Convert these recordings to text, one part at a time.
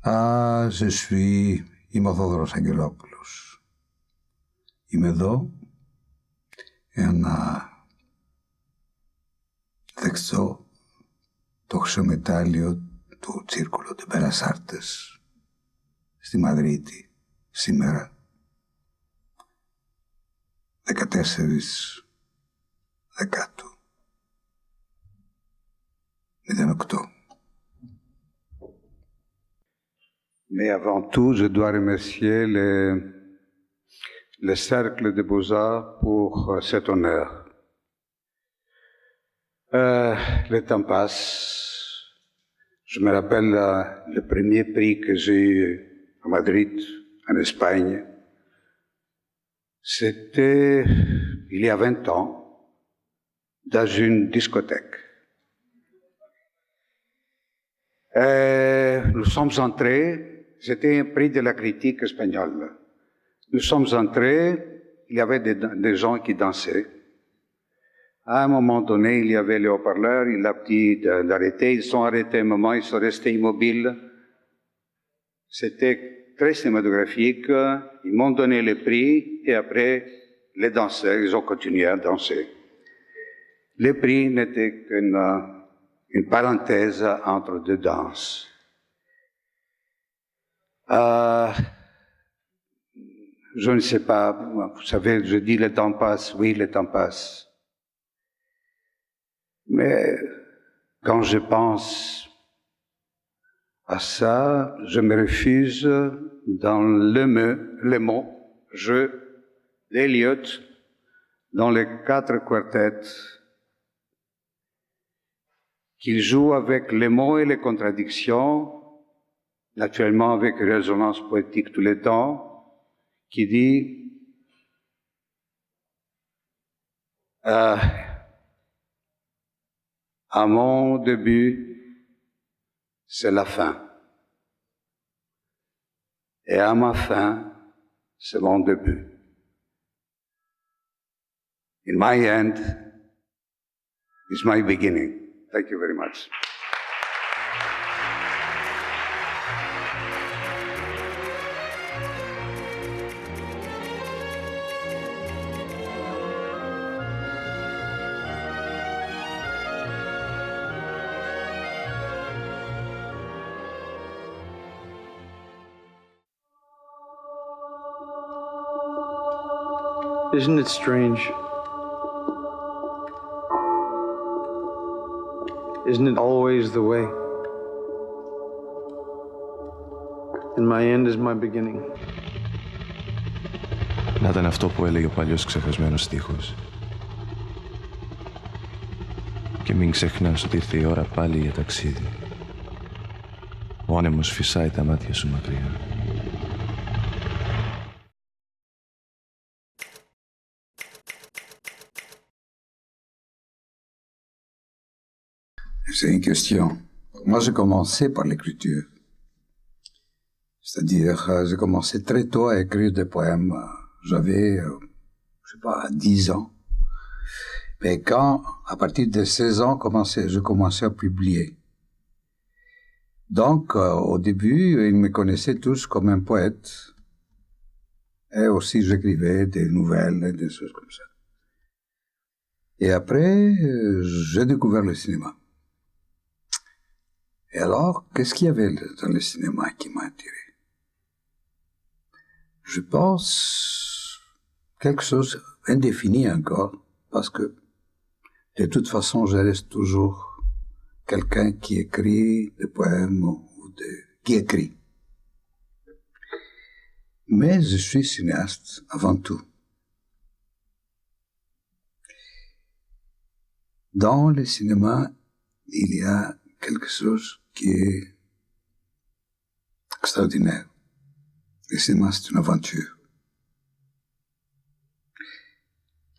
Je suis είμαι ο Θόδωρος Αγγελόπουλος. Είμαι εδώ για να δεχτώ το χρυσομετάλλιο του Círculo de Bellas Artes στη Μαδρίτη σήμερα 14 Δεκάτου 08. Mais avant tout, je dois remercier le Cercle des Beaux-Arts pour cet honneur. Le temps passe. Je me rappelle le premier prix que j'ai eu à Madrid, en Espagne. C'était il y a 20 ans, dans une discothèque. Nous sommes entrés, c'était un prix de la critique espagnole. Nous sommes entrés, il y avait des gens qui dansaient. À un moment donné, il y avait les haut-parleurs, il a dit d'arrêter, ils sont arrêtés un moment, ils sont restés immobiles. C'était très cinématographique, ils m'ont donné le prix et après, les danseurs, ils ont continué à danser. Le prix n'était qu'une parenthèse entre deux danses. Je ne sais pas, vous savez, je dis le temps passe, oui, le temps passe. Mais quand je pense à ça, je me refuse dans le mot « je » d'Eliot, dans les 4 quartets, qu'il joue avec les mots et les contradictions, naturellement avec résonance poétique tout le temps, qui dit à mon début, c'est la fin. Et à ma fin, c'est mon début. In my end is my beginning. Thank you very much. Isn't it strange? Isn't it always the way? And my end is my beginning. Να ήταν αυτό που έλεγε ο παλιός ξεχασμένος στίχος. Και μην ξεχνάς ότι ήρθε η ώρα πάλι για ταξίδι. Ο άνεμος φυσάει τα μάτια σου μακριά. C'est une question. Moi, j'ai commencé par l'écriture. C'est-à-dire, j'ai commencé très tôt à écrire des poèmes. J'avais, je sais pas, 10 ans. Mais quand, à partir de 16 ans, je commençais à publier. Donc, au début, ils me connaissaient tous comme un poète. Et aussi, j'écrivais des nouvelles et des choses comme ça. Et après, j'ai découvert le cinéma. Et alors, qu'est-ce qu'il y avait dans le cinéma qui m'a attiré? Je pense quelque chose indéfini encore, parce que de toute façon, je reste toujours quelqu'un qui écrit des poèmes qui écrit. Mais je suis cinéaste avant tout. Dans le cinéma, il y a quelque chose qui est extraordinaire. Le cinéma, c'est une aventure.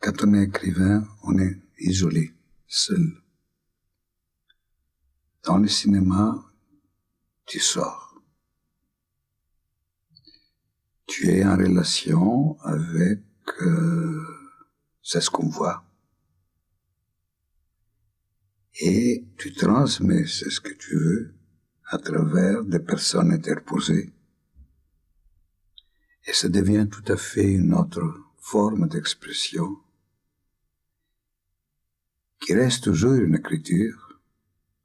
Quand on est écrivain, on est isolé, seul. Dans le cinéma, tu sors. Tu es en relation avec c'est ce qu'on voit. Et tu transmets ce que tu veux à travers des personnes interposées. Et ça devient tout à fait une autre forme d'expression qui reste toujours une écriture,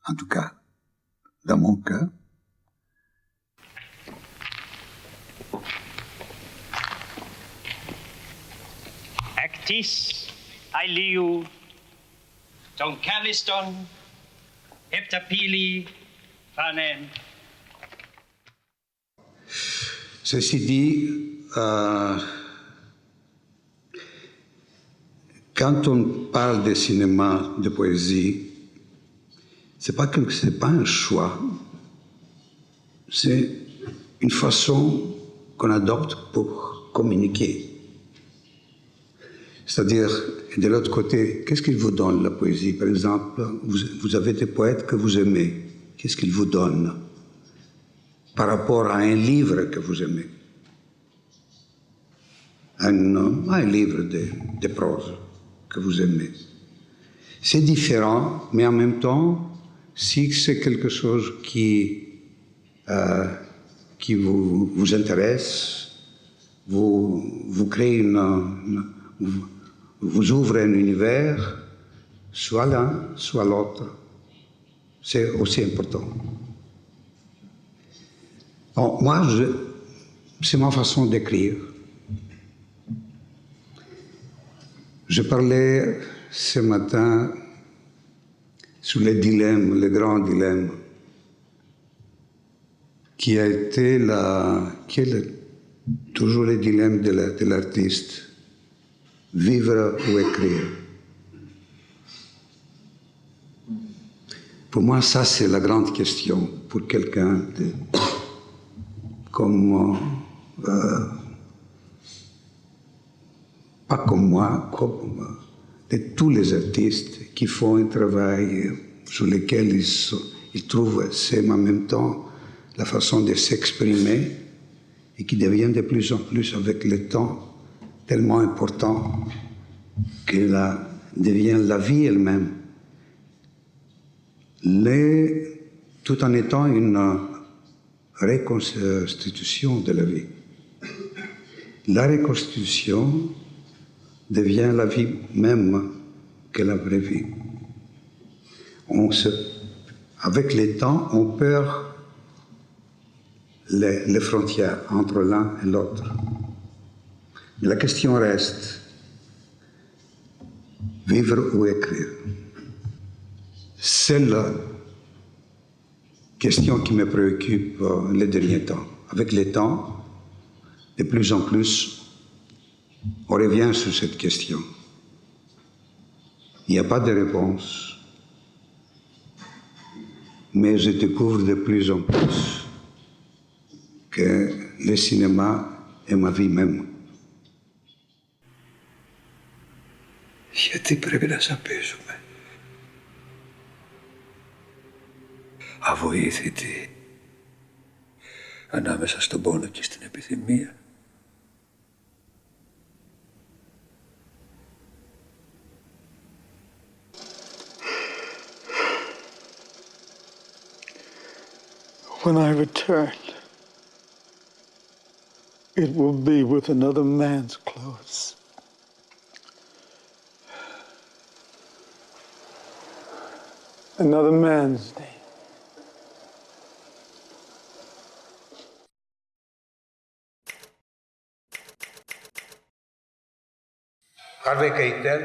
en tout cas, dans mon cas. Actis, Ailiu, ton Calliston, Heptapili, Panem. Ceci dit, quand on parle de cinéma, de poésie, c'est pas un choix, c'est une façon qu'on adopte pour communiquer. C'est-à-dire, de l'autre côté, qu'est-ce qu'il vous donne la poésie? Par exemple, vous avez des poètes que vous aimez. Qu'est-ce qu'ils vous donnent par rapport à un livre que vous aimez? Un livre de prose que vous aimez. C'est différent, mais en même temps, si c'est quelque chose qui vous intéresse, vous créez vous ouvrez un univers, soit l'un, soit l'autre. C'est aussi important. Bon, moi, c'est ma façon d'écrire. Je parlais ce matin sur les dilemmes, les grands dilemmes, qui est toujours le dilemme de l'artiste. Vivre ou écrire. Pour moi, ça, c'est la grande question pour quelqu'un pas comme moi, comme de tous les artistes qui font un travail sur lequel ils trouvent, c'est en même temps la façon de s'exprimer et qui devient de plus en plus avec le temps tellement important que devient la vie elle-même, tout en étant une reconstitution de la vie. La reconstitution devient la vie même que la vraie vie. Avec le temps, on perd les frontières entre l'un et l'autre. Mais la question reste, vivre ou écrire? C'est la question qui me préoccupe les derniers temps. Avec le temps, de plus en plus, on revient sur cette question. Il n'y a pas de réponse, mais je découvre de plus en plus que le cinéma est ma vie même. Γιατί πρέπει να σαπίζουμε? Αβοήθητοι ανάμεσα στον πόνο και στην επιθυμία. When I return, it will be with another man's clothes. Another man's name. Harvey Keitel,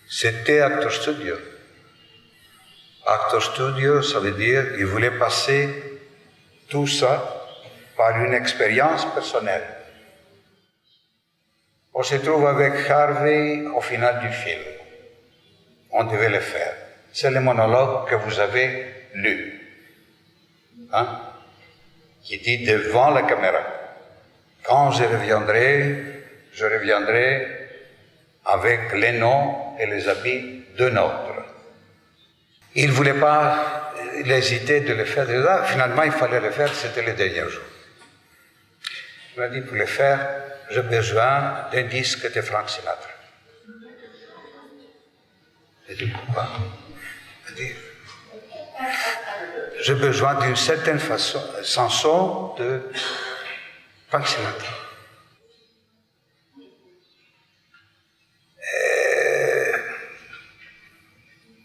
c'était Actor Studio. Actor Studio, ça veut dire qu'il voulait passer tout ça par une expérience personnelle. On se trouve avec Harvey au final du film. On devait le faire. C'est le monologue que vous avez lu, qui dit devant la caméra. Quand je reviendrai avec les noms et les habits d'un autre. Il ne voulait pas hésiter de le faire. Finalement, il fallait le faire, c'était le dernier jour. Il m'a dit, pour le faire, j'ai besoin d'un disque de Frank Sinatra. J'ai dit, pourquoi? Il m'a dit, j'ai besoin d'une certaine chanson de Frank Sinatra.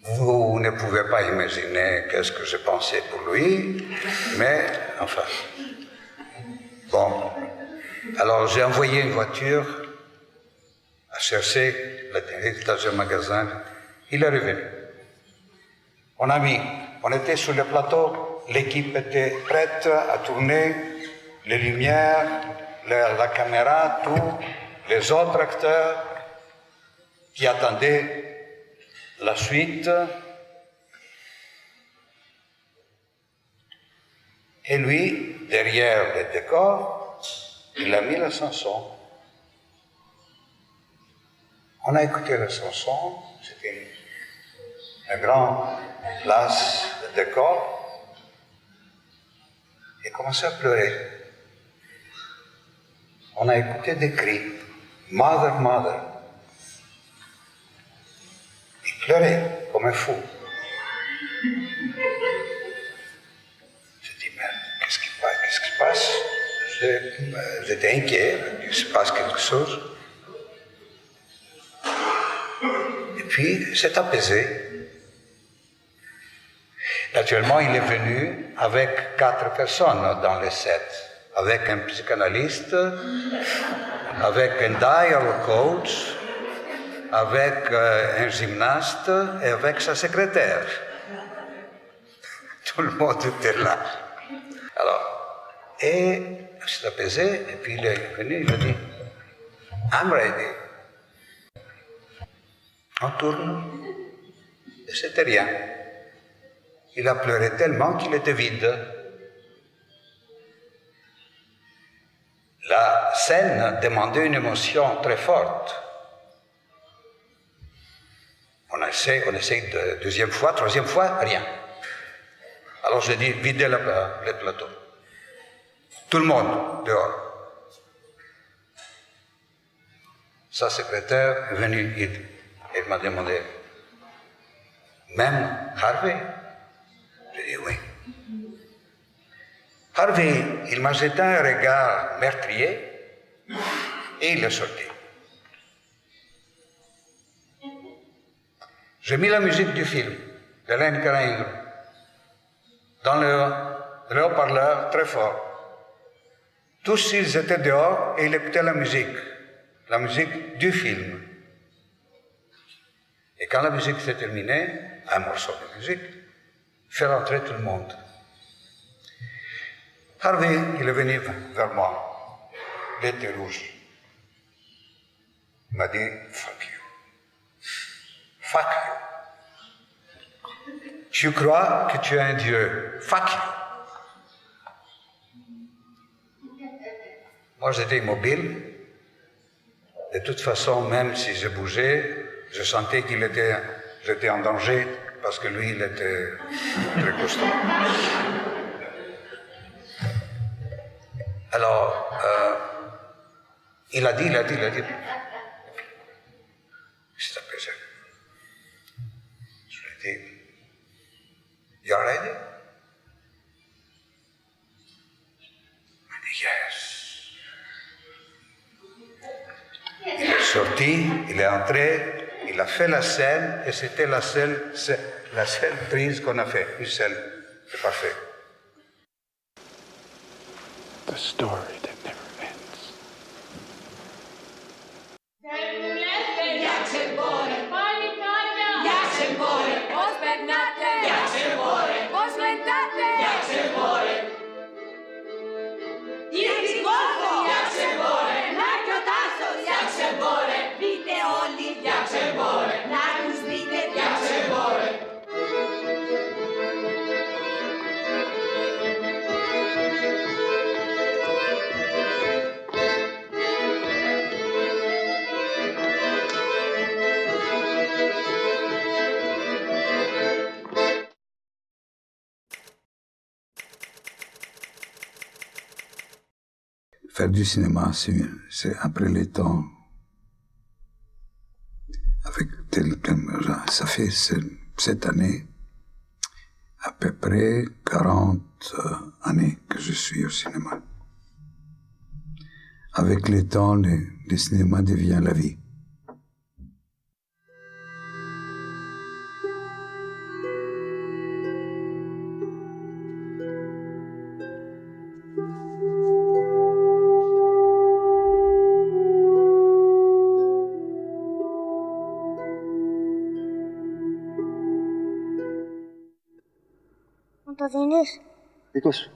Vous ne pouvez pas imaginer qu'est-ce que je pensais pour lui, mais enfin. Bon, alors j'ai envoyé une voiture à chercher dans un magasin. Il est revenu. On était sur le plateau, l'équipe était prête à tourner, les lumières, la caméra, tout, les autres acteurs qui attendaient la suite. Et lui, derrière le décor, il a mis la chanson. On a écouté la chanson, c'était un grand place de décor. Il a commencé à pleurer. On a écouté des cris. Mother, mother. Il pleurait comme un fou. J'ai dit, mais qu'est-ce qui se passe? J'étais inquiet, il se passe quelque chose. Et puis, c'est apaisé. Naturellement, il est venu avec 4 personnes dans les 7. Avec un psychanalyste, avec un dialogue coach, avec un gymnaste et avec sa secrétaire. Tout le monde était là. Alors, et il s'est apaisé, et puis il est venu, il a dit, I'm ready. On tourne, et c'était rien. Il a pleuré tellement qu'il était vide. La scène demandait une émotion très forte. On essaie de deuxième fois, troisième fois, rien. Alors je dis, videz le plateau. Tout le monde dehors. Sa secrétaire est venue, elle m'a demandé, même Harvey? J'ai dit oui. Harvey, il m'a jeté un regard meurtrier et il est sorti. J'ai mis la musique du film d'Hélène Caraingro dans le haut-parleur très fort. Tous ils étaient dehors et ils écoutaient la musique du film. Et quand la musique s'est terminée, un morceau de musique fait rentrer tout le monde. Harvey, il est venu vers moi. Il était rouge. Il m'a dit, fuck you. Fuck you. Tu crois que tu es un Dieu. Fuck you. Moi, j'étais immobile. De toute façon, même si je bougeais, je sentais j'étais en danger parce que lui, il était très costaud. Alors, il a dit. C'est apaisé. Je lui ai dit, you are ready? Il m'a dit, yes. Il est sorti, il est entré, il a fait la scène, et c'était la seule prise qu'on a fait, une seule. C'est parfait. The story that never ends. Faire du cinéma, c'est après les temps, avec ça fait cette année, à peu près 40 années que je suis au cinéma. Avec le temps, le cinéma devient la vie. Αν το δίνεις? Δικό σου.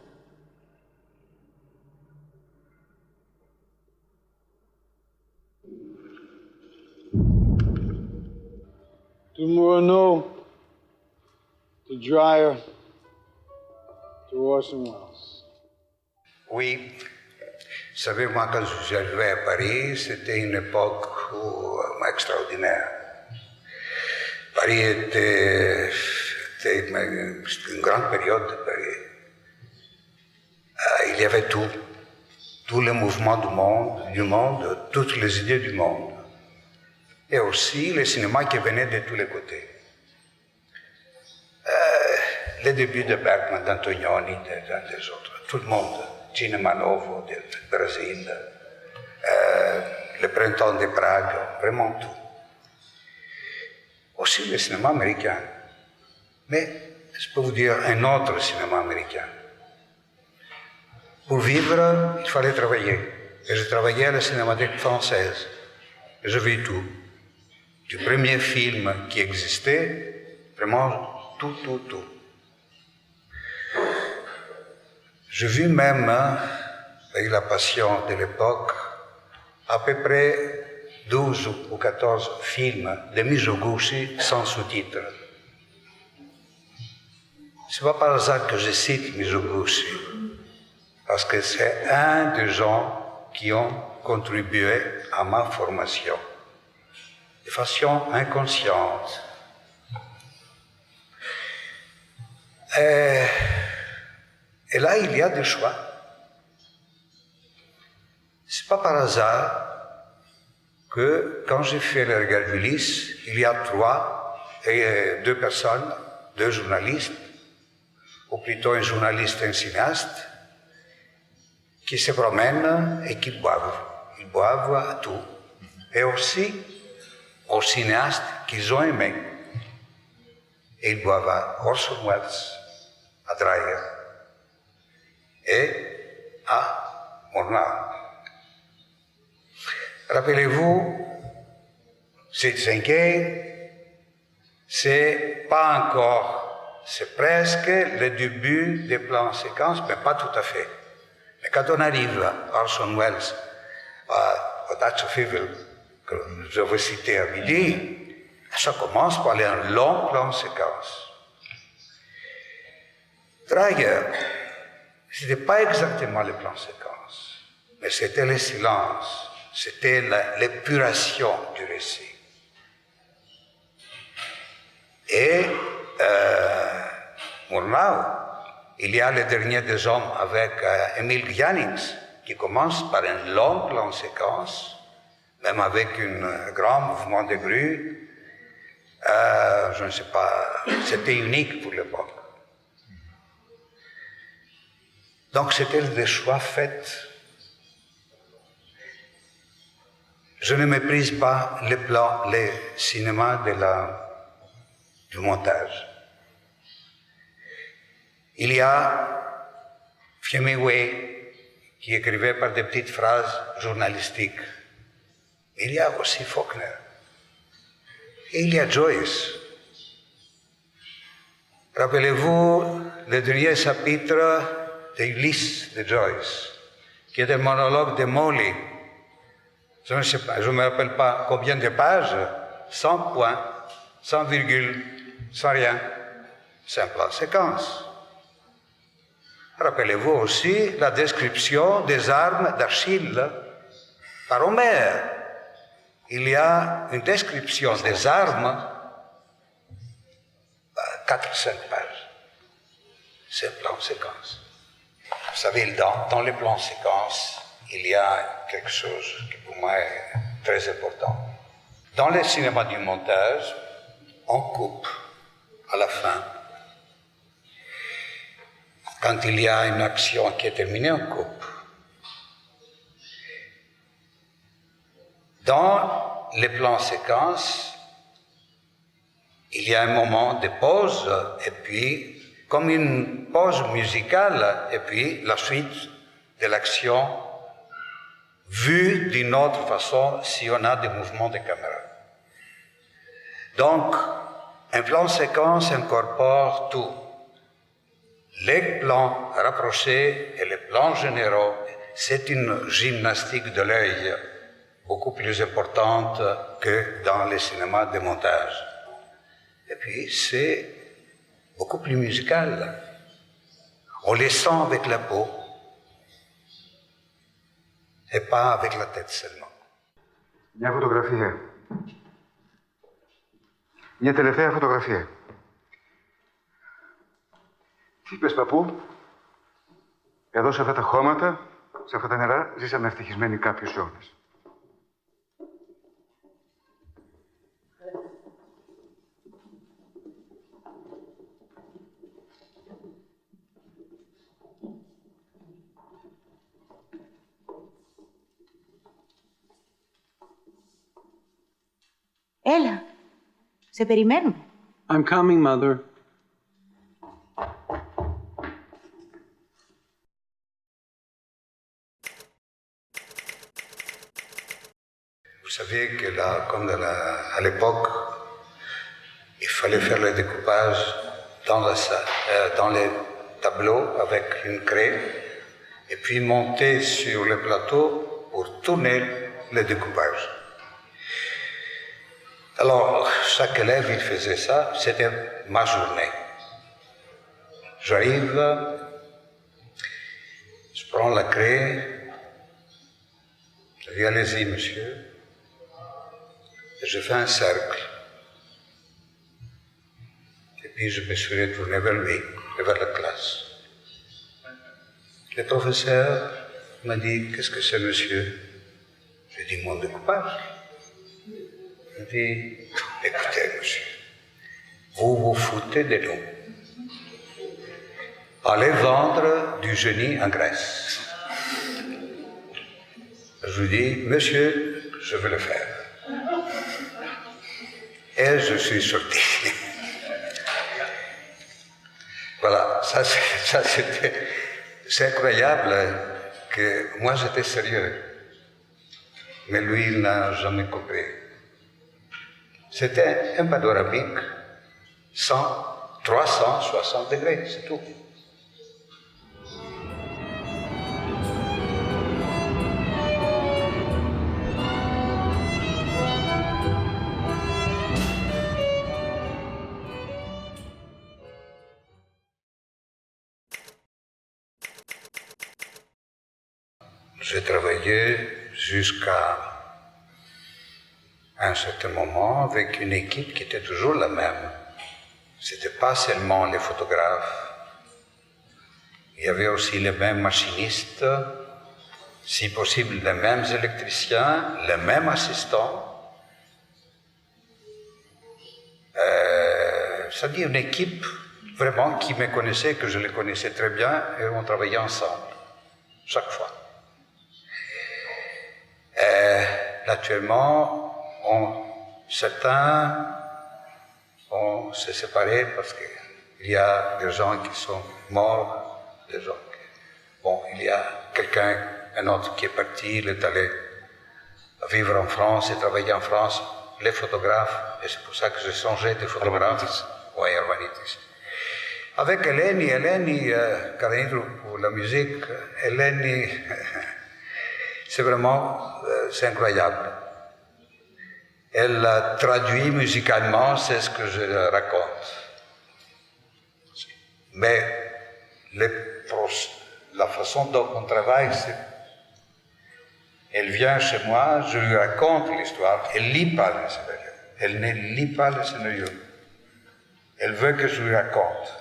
Du Murano, to Dreyer, to Orson Welles. Oui. Vous savez, moi, quand je suis arrivé à Paris, c'était une époque extraordinaire. Paris était une grande période de Paris. Il y avait tout. Tous les mouvements du monde, toutes les idées du monde. Et aussi le cinéma qui venait de tous les côtés. Les débuts de Bergman, d'Antonioni, des autres, tout le monde. Cinema Novo, du Brésil, le printemps de Prague, vraiment tout. Aussi le cinéma américain. Mais je peux vous dire un autre cinéma américain. Pour vivre, il fallait travailler. Et je travaillais à la Cinémathèque française. Et je vis tout. Du premier film qui existait, vraiment tout. Je vis même, avec la passion de l'époque, à peu près 12 ou 14 films de Mizoguchi sans sous-titres. C'est pas par hasard que je cite Mizoguchi, parce que c'est un des gens qui ont contribué à ma formation, de façon inconsciente. Et là, il y a des choix. C'est pas par hasard que quand j'ai fait le regard d'Ulysse, il y a deux personnes, deux journalistes, ou plutôt un journaliste et un cinéaste, qui se promènent et qui boivent. Ils boivent à tout. Et aussi aux cinéastes qu'ils ont aimés. Et ils boivent à Orson Welles, à Dreyer et à Murnau. Rappelez-vous, Citizenquet, c'est pas encore, c'est presque le début des plans séquences, mais pas tout à fait. Mais quand on arrive à Orson Welles, au Touch of Evil, que je vais citer à midi, ça commence par un long plan séquence. Dreyer, ce n'était pas exactement le plan séquence, mais c'était le silence, c'était l'épuration du récit. Et Murnau, il y a Le Dernier des Hommes avec Emile Jannings, qui commence par un long plan séquence, même avec un grand mouvement de grue. Je ne sais pas, c'était unique pour l'époque. Donc c'était des choix faits. Je ne méprise pas le cinéma du montage. Il y a Hemingway qui écrivait par des petites phrases journalistiques. Il y a aussi Faulkner. Et il y a Joyce. Rappelez-vous le dernier chapitre de Ulysse de Joyce, qui est le monologue de Molly. Je ne sais pas, je ne me rappelle pas combien de pages, 100 points, 100 virgules, sans rien. C'est un plan séquence. Rappelez-vous aussi la description des armes d'Achille par Homère. Il y a une description des armes, 4-5 pages. C'est un plan séquence. Vous savez, dans les plans séquences, il y a quelque chose qui pour moi est très important. Dans le cinéma du montage, on coupe à la fin. quand il y a une action qui est terminée, on coupe. Dans les plans séquences, il y a un moment de pause, et puis, comme une pause musicale, et puis la suite de l'action, vue d'une autre façon si on a des mouvements de caméra. Donc, un plan séquence incorpore tout. Les plans rapprochés et les plans généraux, c'est une gymnastique de l'œil beaucoup plus importante que dans les cinémas de montage. Et puis, c'est beaucoup plus musical. On les sent avec la peau et pas avec la tête seulement. Μια φωτογραφία. Μια τελευταία φωτογραφία. Τι είπες, παππού? Εδώ σε αυτά τα χώματα, σε αυτά τα νερά, ζήσαμε ευτυχισμένοι κάποιους αιώνες. Έλα, σε περιμένουμε. I'm coming, Mother. Vous savez que là, comme à l'époque, il fallait faire le découpage dans les tableaux avec une craie et puis monter sur le plateau pour tourner le découpage. Alors, chaque élève, il faisait ça, c'était ma journée. J'arrive, je prends la craie, je dis, allez-y, monsieur, et je fais un cercle. Et puis, je me suis retourné vers lui et vers la classe. Le professeur m'a dit, qu'est-ce que c'est, monsieur? J'ai dit, mon découpage. Il m'a dit, écoutez, monsieur, vous vous foutez de nous. Allez vendre du génie en Grèce. Je lui dis, monsieur, je vais le faire. Et je suis sorti. Voilà, c'est incroyable que moi j'étais sérieux, mais lui il n'a jamais compris. C'était un panoramique 360 degrés, c'est tout. J'ai travaillé jusqu'à un certain moment avec une équipe qui était toujours la même. Ce n'était pas seulement les photographes. Il y avait aussi les mêmes machinistes, si possible les mêmes électriciens, les mêmes assistants. C'est-à-dire une équipe vraiment qui me connaissait, que je les connaissais très bien, et on travaillait ensemble, chaque fois. Actuellement, certains ont se séparé parce qu'il y a des gens qui sont morts, des gens il y a un autre qui est parti, il est allé vivre en France et travailler en France, les photographes, et c'est pour ça que j'ai changé de photographe. Oui, Arvanitis. Avec Eleni Karanidrou pour la musique, Eleni, c'est incroyable. Elle traduit musicalement, c'est ce que je raconte. Mais la façon dont on travaille, c'est... Elle vient chez moi, je lui raconte l'histoire, elle ne lit pas le scénario. Elle ne lit pas le scénario. Elle veut que je lui raconte.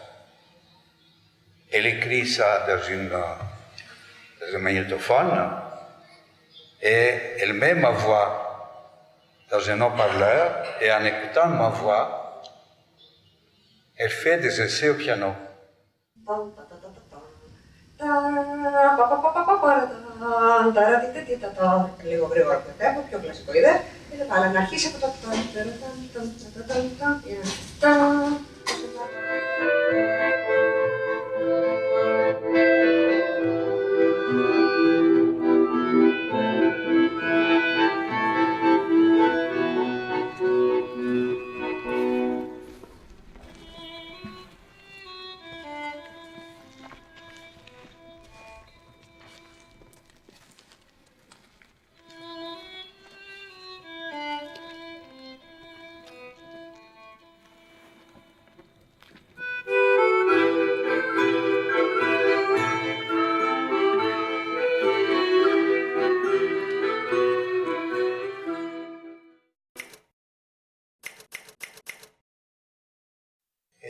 Elle écrit ça dans un magnétophone et elle met ma voix dans un haut-parleur et en écoutant ma voix, elle fait des essais au piano. Λίγο γρήγορα το tempo, πιο κλασικό είδε. Αλλά να αρχίσει από το...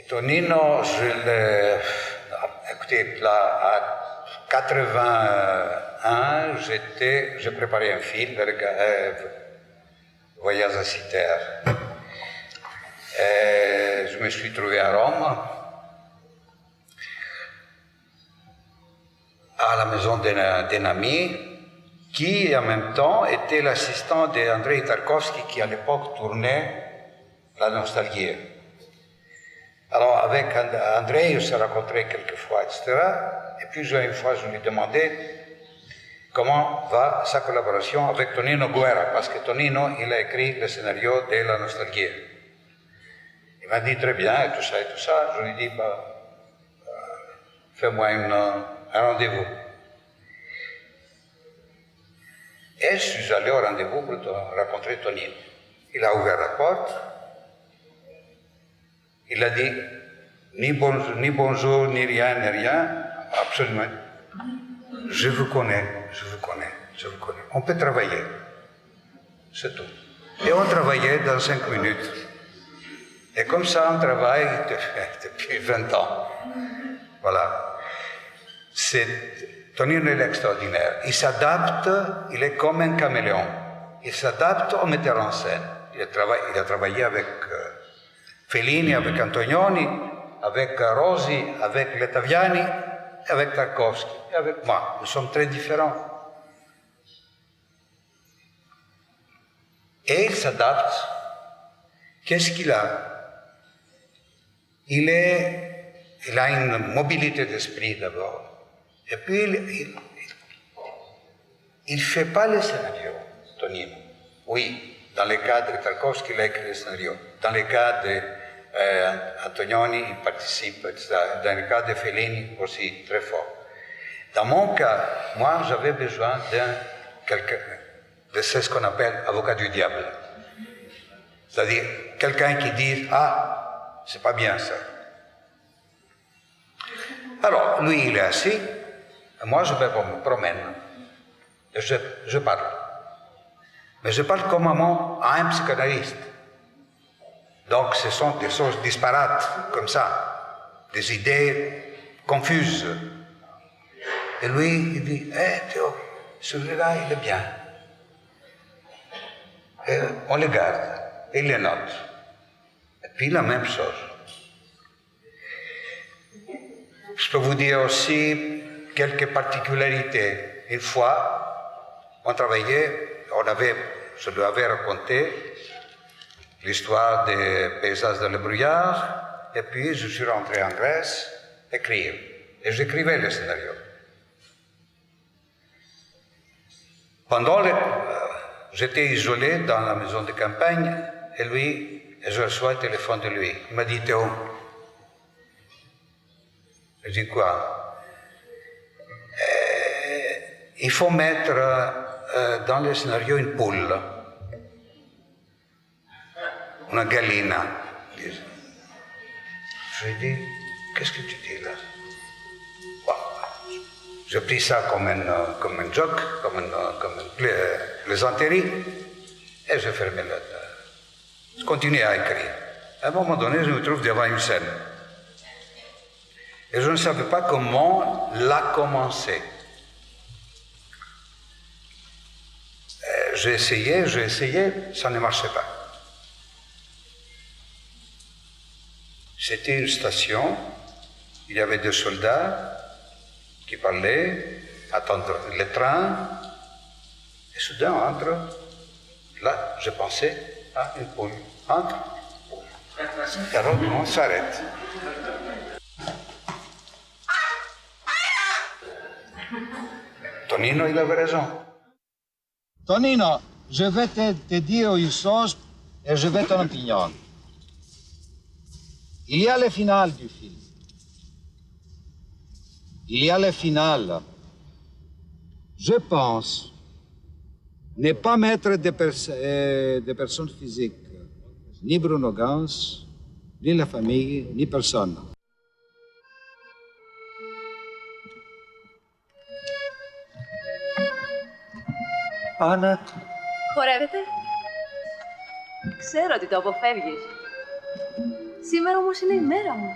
Tonino, écoutez, là, à 81, je préparais un film, Voyage à Cythère. Je me suis trouvé à Rome, à la maison d'un ami, qui en même temps était l'assistant d'Andrei Tarkovsky, qui à l'époque tournait La Nostalgie. Alors, avec Andrei, on s'est rencontrés quelques fois, etc. Et puis, une fois, je lui ai demandé comment va sa collaboration avec Tonino Guerra, parce que Tonino, il a écrit le scénario de La Nostalgie. Il m'a dit très bien, et tout ça, et tout ça. Je lui ai dit, fais-moi un rendez-vous. Et je suis allé au rendez-vous pour rencontrer Tonino. Il a ouvert la porte. Il a dit, ni bonjour, ni rien, absolument. Je vous connais. On peut travailler, c'est tout. Et on travaillait dans 5 minutes. Et comme ça, on travaille depuis 20 ans. Voilà. Tonino est extraordinaire. Il s'adapte, il est comme un caméléon. Il s'adapte au metteur en scène. Il a travaillé avec... Fellini, avec Antonioni, avec Rosi, avec Letaviani, avec Tarkovsky, et avec moi. Nous sommes très différents. Et il s'adapte. Qu'est-ce qu'il a? Il a une mobilité d'esprit d'abord. Et puis, il ne fait pas les scénarios, Tonino. Oui. Dans le cas de Tarkovsky, il a écrit le scénario. Dans le cas d'Antonioni, il participe, etc. Dans le cas de Fellini, aussi, très fort. Dans mon cas, moi, j'avais besoin de ce qu'on appelle avocat du diable. C'est-à-dire, quelqu'un qui dit, ah, c'est pas bien ça. Alors, lui, il est assis, et moi, je me promène, et je parle. Mais je parle comme un psychanalyste. Donc, ce sont des choses disparates, comme ça, des idées confuses. Et lui, il dit, Théo, celui-là, il est bien. Et on le garde, et il les note. Et puis, la même chose. Je peux vous dire aussi quelques particularités. Une fois, on travaillait, je lui avais raconté l'histoire des paysages dans le brouillard, et puis je suis rentré en Grèce écrire. Et j'écrivais le scénario. J'étais isolé dans la maison de campagne, et je reçois un téléphone de lui. Il m'a dit, Théo, je dis quoi? Il faut mettre dans le scénario une poule, una gallina. Je lui ai dit, qu'est-ce que tu dis là? Bon, j'ai pris ça comme un joke, comme une plaisanterie, et j'ai fermé la... Je continuais à écrire. À un moment donné, je me trouve devant une scène. Et je ne savais pas comment la commencer. J'ai essayé, ça ne marchait pas. C'était une station, il y avait des soldats, qui parlait, attendre le train, et soudain entre. Là, je pensais à une poule. Entre. Et alors, on s'arrête. Tonino, il avait raison. Tonino, je vais te dire une chose et je vais ton opinion. Il y a le final du film. Il y a le final. Je pense ne pas mettre de personnes physiques, ni Bruno Gans, ni la famille, ni personne. Άννα, Χορεύετε? Ξέρω ότι το αποφεύγεις. Σήμερα όμως είναι η μέρα μου.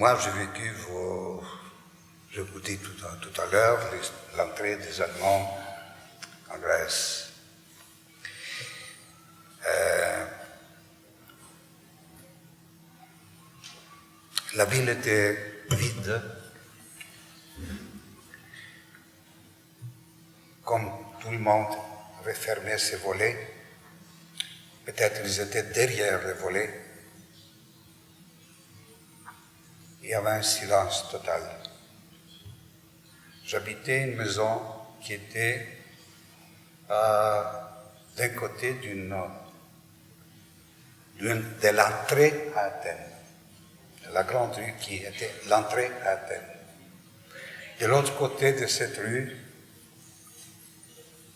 Moi, j'ai vécu je vous dis tout à l'heure, l'entrée des Allemands en Grèce. La ville était vide, comme tout le monde avait fermé ses volets. Peut-être ils étaient derrière les volets. Il y avait un silence total. J'habitais une maison qui était d'un côté de l'entrée à Athènes, la grande rue qui était l'entrée à Athènes. De l'autre côté de cette rue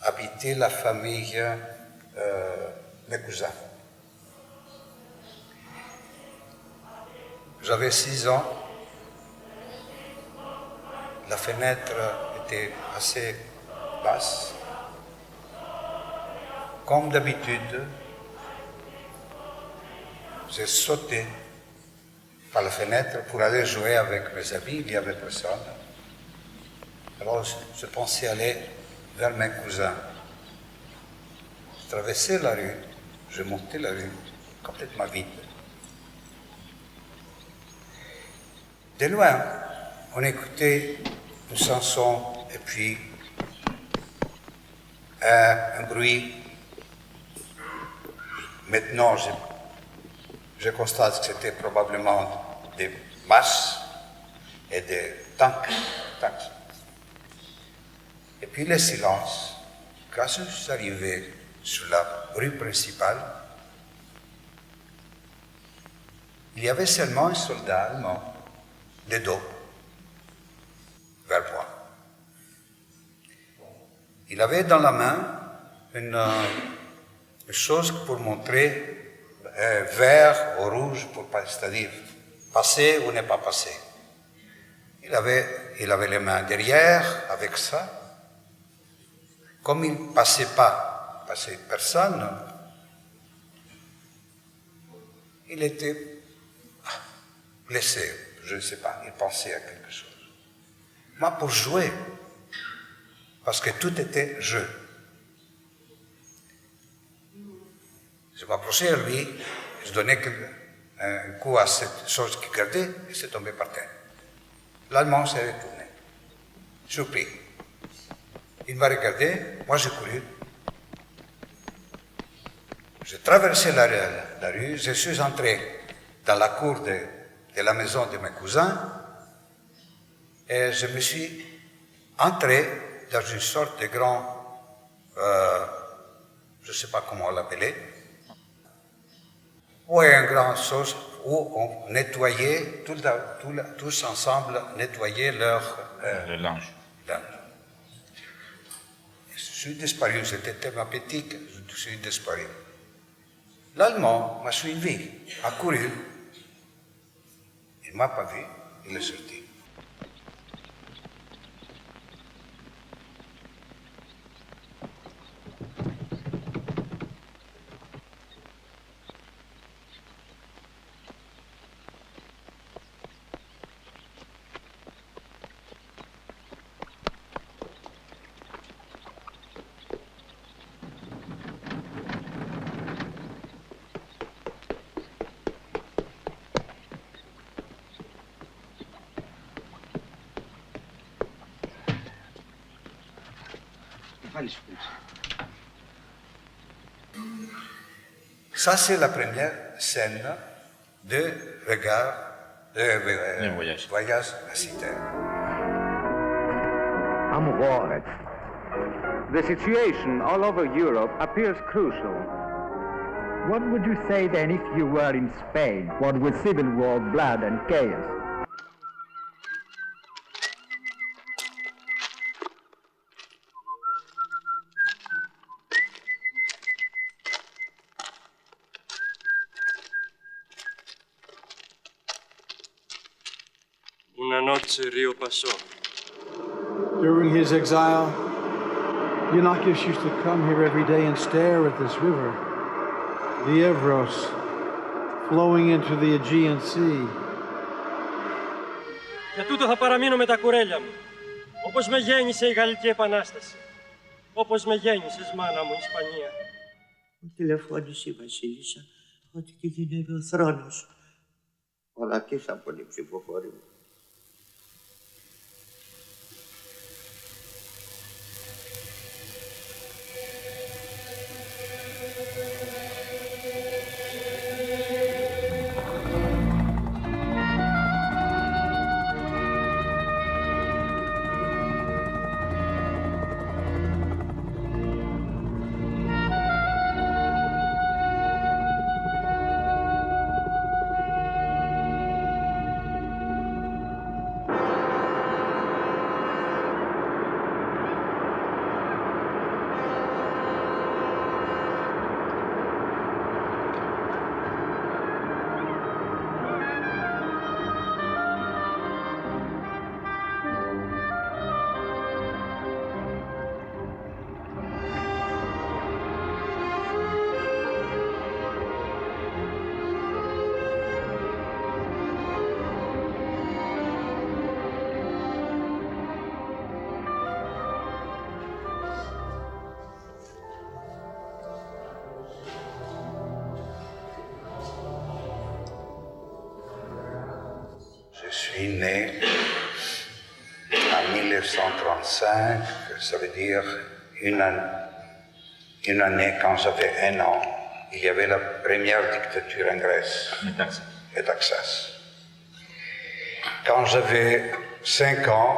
habitait la famille mes cousins. J'avais 6 ans. La fenêtre était assez basse. Comme d'habitude, j'ai sauté par la fenêtre pour aller jouer avec mes amis. Il n'y avait personne. Alors je pensais aller vers mes cousins. Je traversais la rue, je montais la rue complètement vide. De loin, on écoutait une chanson et puis un bruit. Maintenant, je constate que c'était probablement des marches et des tanks. Et puis le silence. Quand je suis arrivé sur la rue principale, il y avait seulement un soldat allemand, de dos, vers moi. Il avait dans la main une chose pour montrer vert ou rouge, c'est-à-dire passer ou ne pas passer. Il avait les mains derrière avec ça. Comme il ne passait personne, il était blessé. Je ne sais pas, il pensait à quelque chose. Moi, pour jouer, parce que tout était jeu. Je m'approchais à lui, je donnais un coup à cette chose qui gardait, et c'est tombé par terre. L'Allemand s'est retourné, surpris. Il m'a regardé, moi j'ai couru. J'ai traversé la rue, je suis entré dans la cour de la maison de mes cousins, et je me suis entré dans une sorte de grand, je ne sais pas comment on l'appelait, Oui, un grand sauce où on nettoyait, tous ensemble, nettoyaient leur le linge. Je suis disparu, j'étais tellement petit que je suis disparu. L'Allemand m'a suivi, a couru. Il ne m'a pas vu, il est sorti. Ça, c'est la première scène de voyage à Citerre. I'm worried. The situation all over Europe appears crucial. What would you say then if you were in Spain, what with civil war, blood and chaos? Una noche Rio passò. During his exile, Yanakis used to come here every day and stare at this river, the Evros, flowing into the Aegean Sea. Για τούτο θα παραμείνω με τα κουρέλια μου, όπως με γέννησε η Γαλλική Επανάσταση, όπως με γέννησες μάνα μου η Ισπανία. Μου τηλεφώνησε η Βασίλισσα ότι κινδυνεύει ο θρόνος. Όλα τι θα πω την ψηφοφόρη μου. Je suis né en 1935, ça veut dire une année quand j'avais 1 an. Il y avait la première dictature en Grèce, et Taxas. Quand j'avais 5 ans,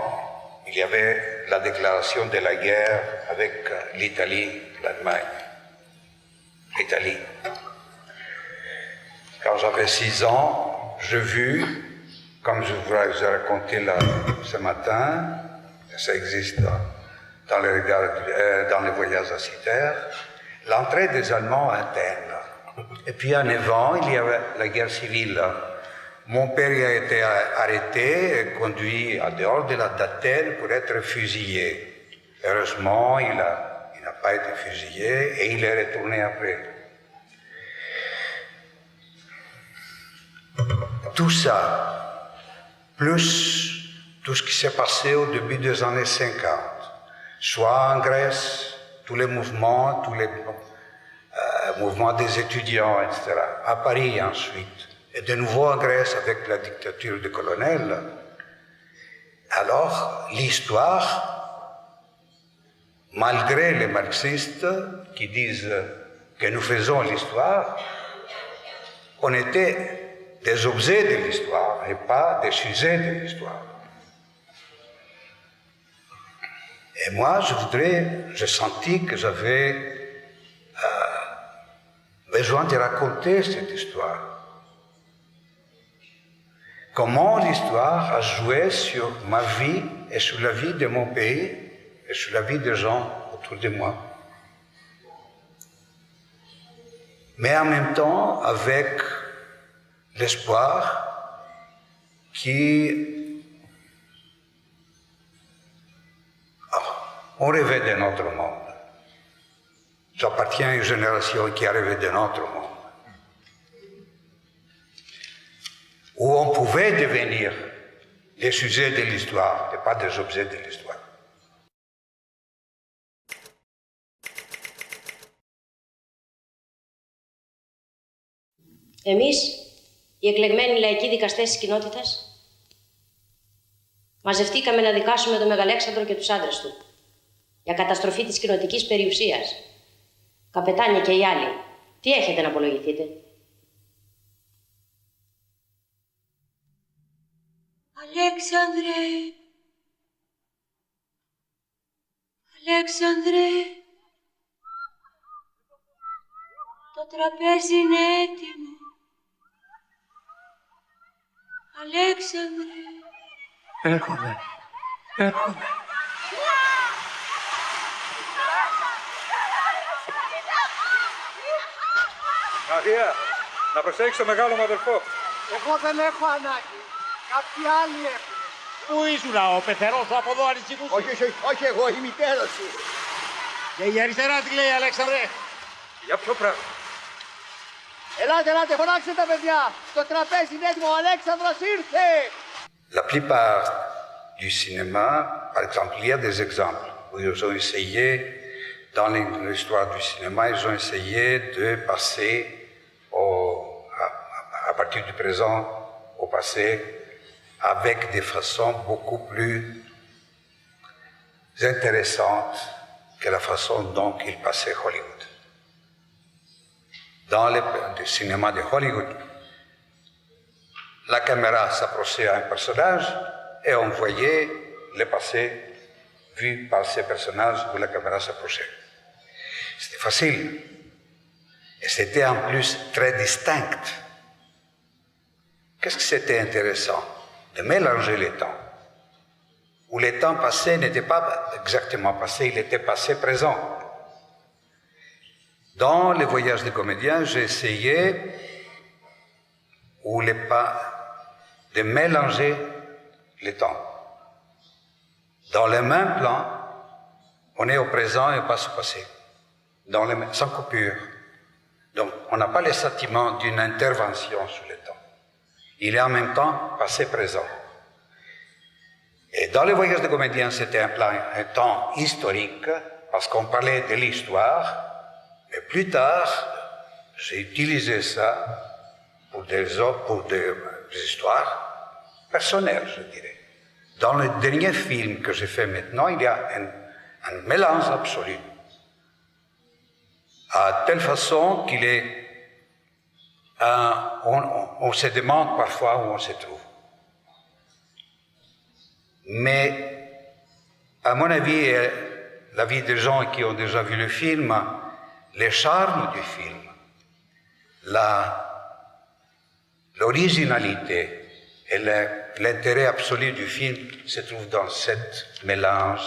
il y avait la déclaration de la guerre avec l'Italie, l'Allemagne. L'Italie. Quand j'avais 6 ans, j'ai vu, comme je vous ai raconté là ce matin, ça existe dans les voyages à Citerre, l'entrée des Allemands à Athènes. Et puis en 9 ans, il y avait la guerre civile. Mon père a été arrêté et conduit en dehors d'Athènes pour être fusillé. Heureusement, il n'a pas été fusillé et il est retourné après. Tout ça, plus tout ce qui s'est passé au début des années 50, soit en Grèce, tous les mouvements des étudiants, etc., à Paris ensuite, et de nouveau en Grèce avec la dictature du colonel, alors l'histoire, malgré les marxistes qui disent que nous faisons l'histoire, on était des objets de l'histoire et pas des sujets de l'histoire. Et moi, j'ai senti que j'avais besoin de raconter cette histoire. Comment l'histoire a joué sur ma vie et sur la vie de mon pays et sur la vie des gens autour de moi. Mais en même temps, avec l'espoir on rêvait d'un autre monde. J'appartiens à une génération qui a rêvé d'un autre monde, où on pouvait devenir des sujets de l'histoire et pas des objets de l'histoire. Εμείς, οι εκλεγμένοι λαϊκοί δικαστές της κοινότητας, μαζευτήκαμε να δικάσουμε τον Μεγαλέξανδρο και τους άντρες του για καταστροφή της κοινοτικής περιουσίας. Καπετάνια και οι άλλοι, τι έχετε να απολογηθείτε? Αλέξανδρε, Αλέξανδρε, το τραπέζι είναι έτοιμο. Αλέξανδρε. Έρχομαι. Μαρία, να προσέξεις το μεγάλο μου αδελφό. Εγώ δεν έχω ανάγκη. Κάποιοι άλλοι έχουν. Πού ήσουν, ο πεθερός σου από εδώ ανησυχούσε? Όχι εγώ, η μητέρα σου. Και η αριστερά τι λέει, Αλέξανδρε? Για ποιο πράγμα? Ελάτε, φωνάξτε τα παιδιά. Το τραπέζι είναι έτοιμο, ο Αλέξανδρος ήρθε. La plupart du cinéma, par exemple, il y a des exemples où ils ont essayé, dans l'histoire du cinéma, ils ont essayé de passer à partir du présent au passé avec des façons beaucoup plus intéressantes que la façon dont il passait Hollywood. Dans le cinéma de Hollywood, la caméra s'approchait à un personnage et on voyait le passé vu par ces personnages où la caméra s'approchait. C'était facile. Et c'était en plus très distinct. Qu'est-ce que c'était intéressant? De mélanger les temps. Où le temps passé n'était pas exactement passé, il était passé présent. Dans les voyages des comédiens, j'ai essayé de mélanger les temps. Dans le même plan, on est au présent et on passe au passé, sans coupure. Donc, on n'a pas le sentiment d'une intervention sur le temps. Il est en même temps passé-présent. Et dans les voyages des comédiens, c'était un temps historique, parce qu'on parlait de l'histoire, mais plus tard, j'ai utilisé ça pour des histoires personnelles, je dirais. Dans le dernier film que j'ai fait maintenant, il y a un mélange absolu. À telle façon qu'il est... on se demande parfois où on se trouve. Mais, à mon avis, et l'avis des gens qui ont déjà vu le film, le charme du film, l'originalité et l'intérêt absolu du film se trouve dans ce mélange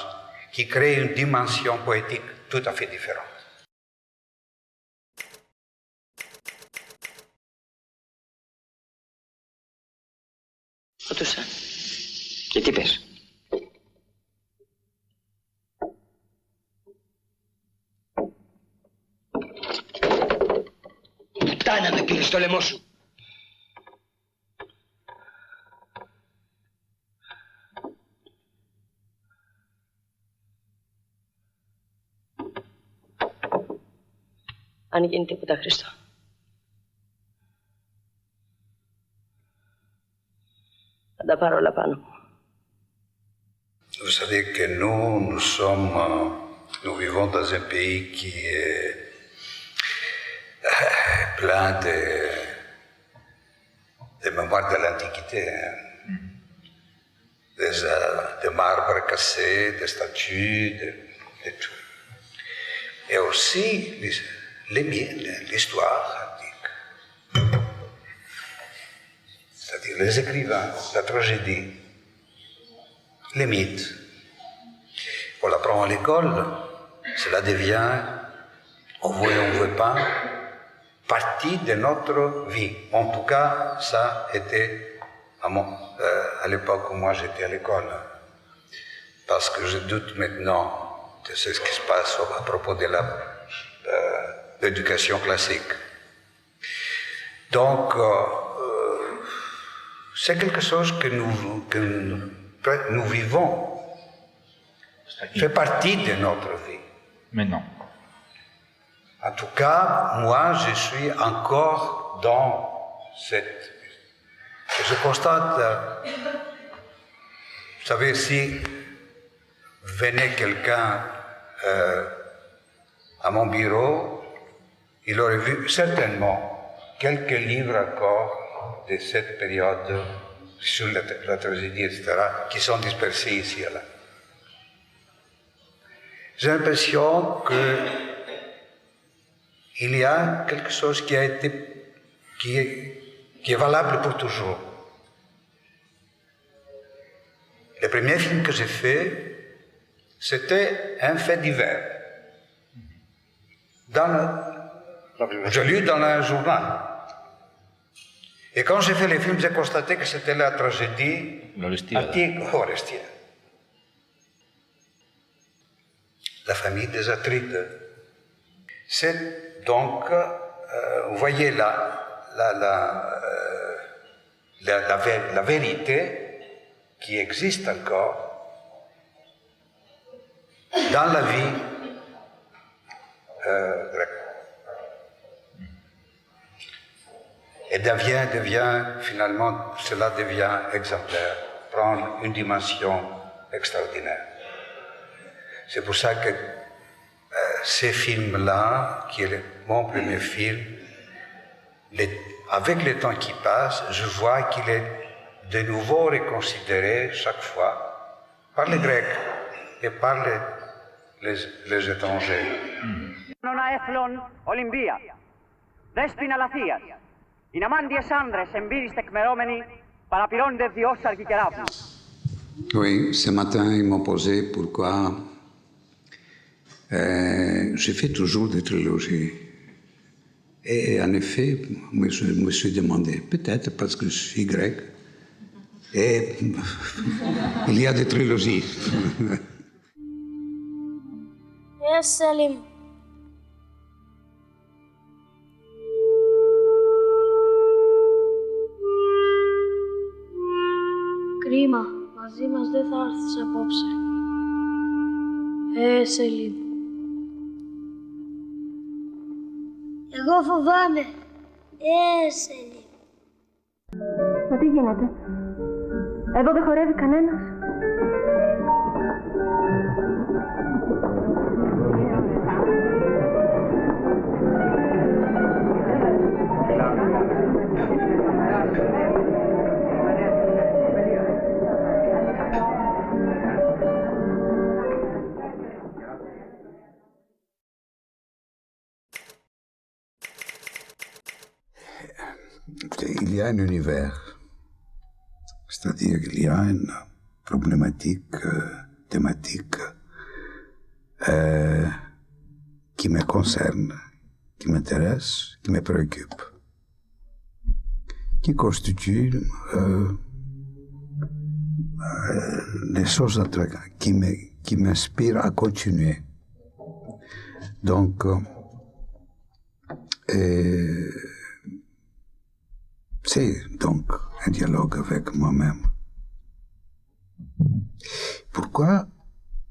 qui crée une dimension poétique tout à fait différente. Ρωτούσα. Και τι πες? Πουτάνα με πήρες στο λαιμό σου. Αν γίνει τίποτα, Χρήστο. Θα τα πάρω όλα πάνω μου. Vous savez que nous vivons dans un pays qui est plein de mémoires de l'Antiquité. Des marbres cassés, des statues, de tout. Et aussi l'histoire les écrivains, la tragédie, les mythes. On l'apprend à l'école, cela devient, on veut ou on ne veut pas, partie de notre vie. En tout cas, ça était à l'époque où moi j'étais à l'école. Parce que je doute maintenant de ce qui se passe à propos de l'éducation classique. Donc, c'est quelque chose que nous vivons. Fait partie de notre vie. Mais non. En tout cas, moi, je suis encore dans cette... Je constate, vous savez, si venait quelqu'un à mon bureau, il aurait vu certainement quelques livres encore de cette période sur la tragédie, etc., qui sont dispersés ici et là. J'ai l'impression qu'il y a quelque chose qui est valable pour toujours. Le premier film que j'ai fait, c'était un fait divers. Je lu dans un journal. Et quand j'ai fait les films, j'ai constaté que c'était la tragédie antique Orestien. La famille des Atrides. C'est donc, vous voyez là, la vérité qui existe encore dans la vie grecque. Et finalement, cela devient exemplaire, prend une dimension extraordinaire. C'est pour ça que ces films-là, qui est mon premier film, avec le temps qui passe, je vois qu'il est de nouveau reconsidéré chaque fois par les Grecs et par les étrangers. Εθλών Ολυμπία, Δέσποινα Λαθίας, οι ναμάντιες άνδρες εμπείρις τεκμερώμενοι παραπληρώνονται διός αρκικεράβους. Oui, ce matin, ils m'ont posé pourquoi j'ai fait toujours des trilogies. Et en effet, je me suis demandé, peut-être parce que je suis grec, et il y a des trilogies. Yes, Selim. Κρίμα, μαζί μας δεν θα έρθεις απόψε. Σελίμ. Εγώ φοβάμαι. Σελίμ. Μα τι γίνεται. Εδώ δεν χορεύει κανένας. Il y a un univers, c'est-à-dire qu'il y a une problématique, thématique qui me concerne, qui m'intéresse, qui me préoccupe, qui constitue les choses qui m'inspirent à continuer. Donc, c'est donc un dialogue avec moi-même. Pourquoi,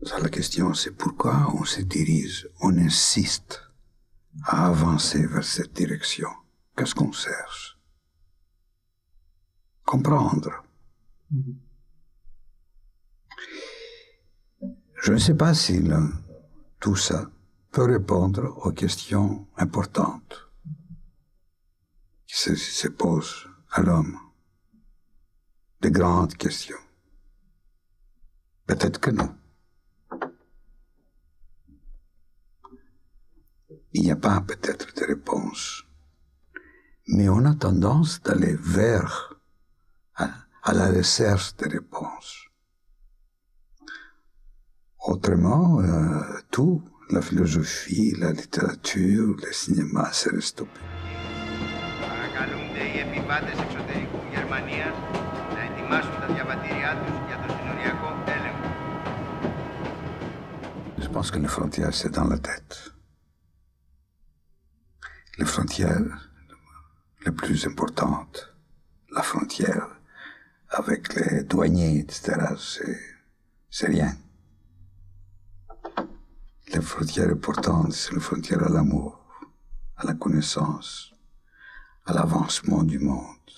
ça la question, c'est pourquoi on se dirige, on insiste à avancer vers cette direction. Qu'est-ce qu'on cherche? Comprendre. Je ne sais pas si tout ça peut répondre aux questions importantes qui se posent à l'homme, de grandes questions. Peut-être que non. Il n'y a pas peut-être de réponse, mais on a tendance d'aller vers à à la recherche de réponses. Autrement, tout, la philosophie, la littérature, le cinéma seraient stoppés. Παρακαλούνται οι επιβάτες εξωτερικού Γερμανίας να ετοιμάσουν τα διαβατήριά τους για το συνοριακό έλεγχο. Je pense que les frontières, c'est dans la tête. Les frontières les plus importantes, la frontière avec les douaniers, etc., c'est rien. Les frontières importantes, c'est les frontières à l'amour, à la connaissance, à l'avancement du monde,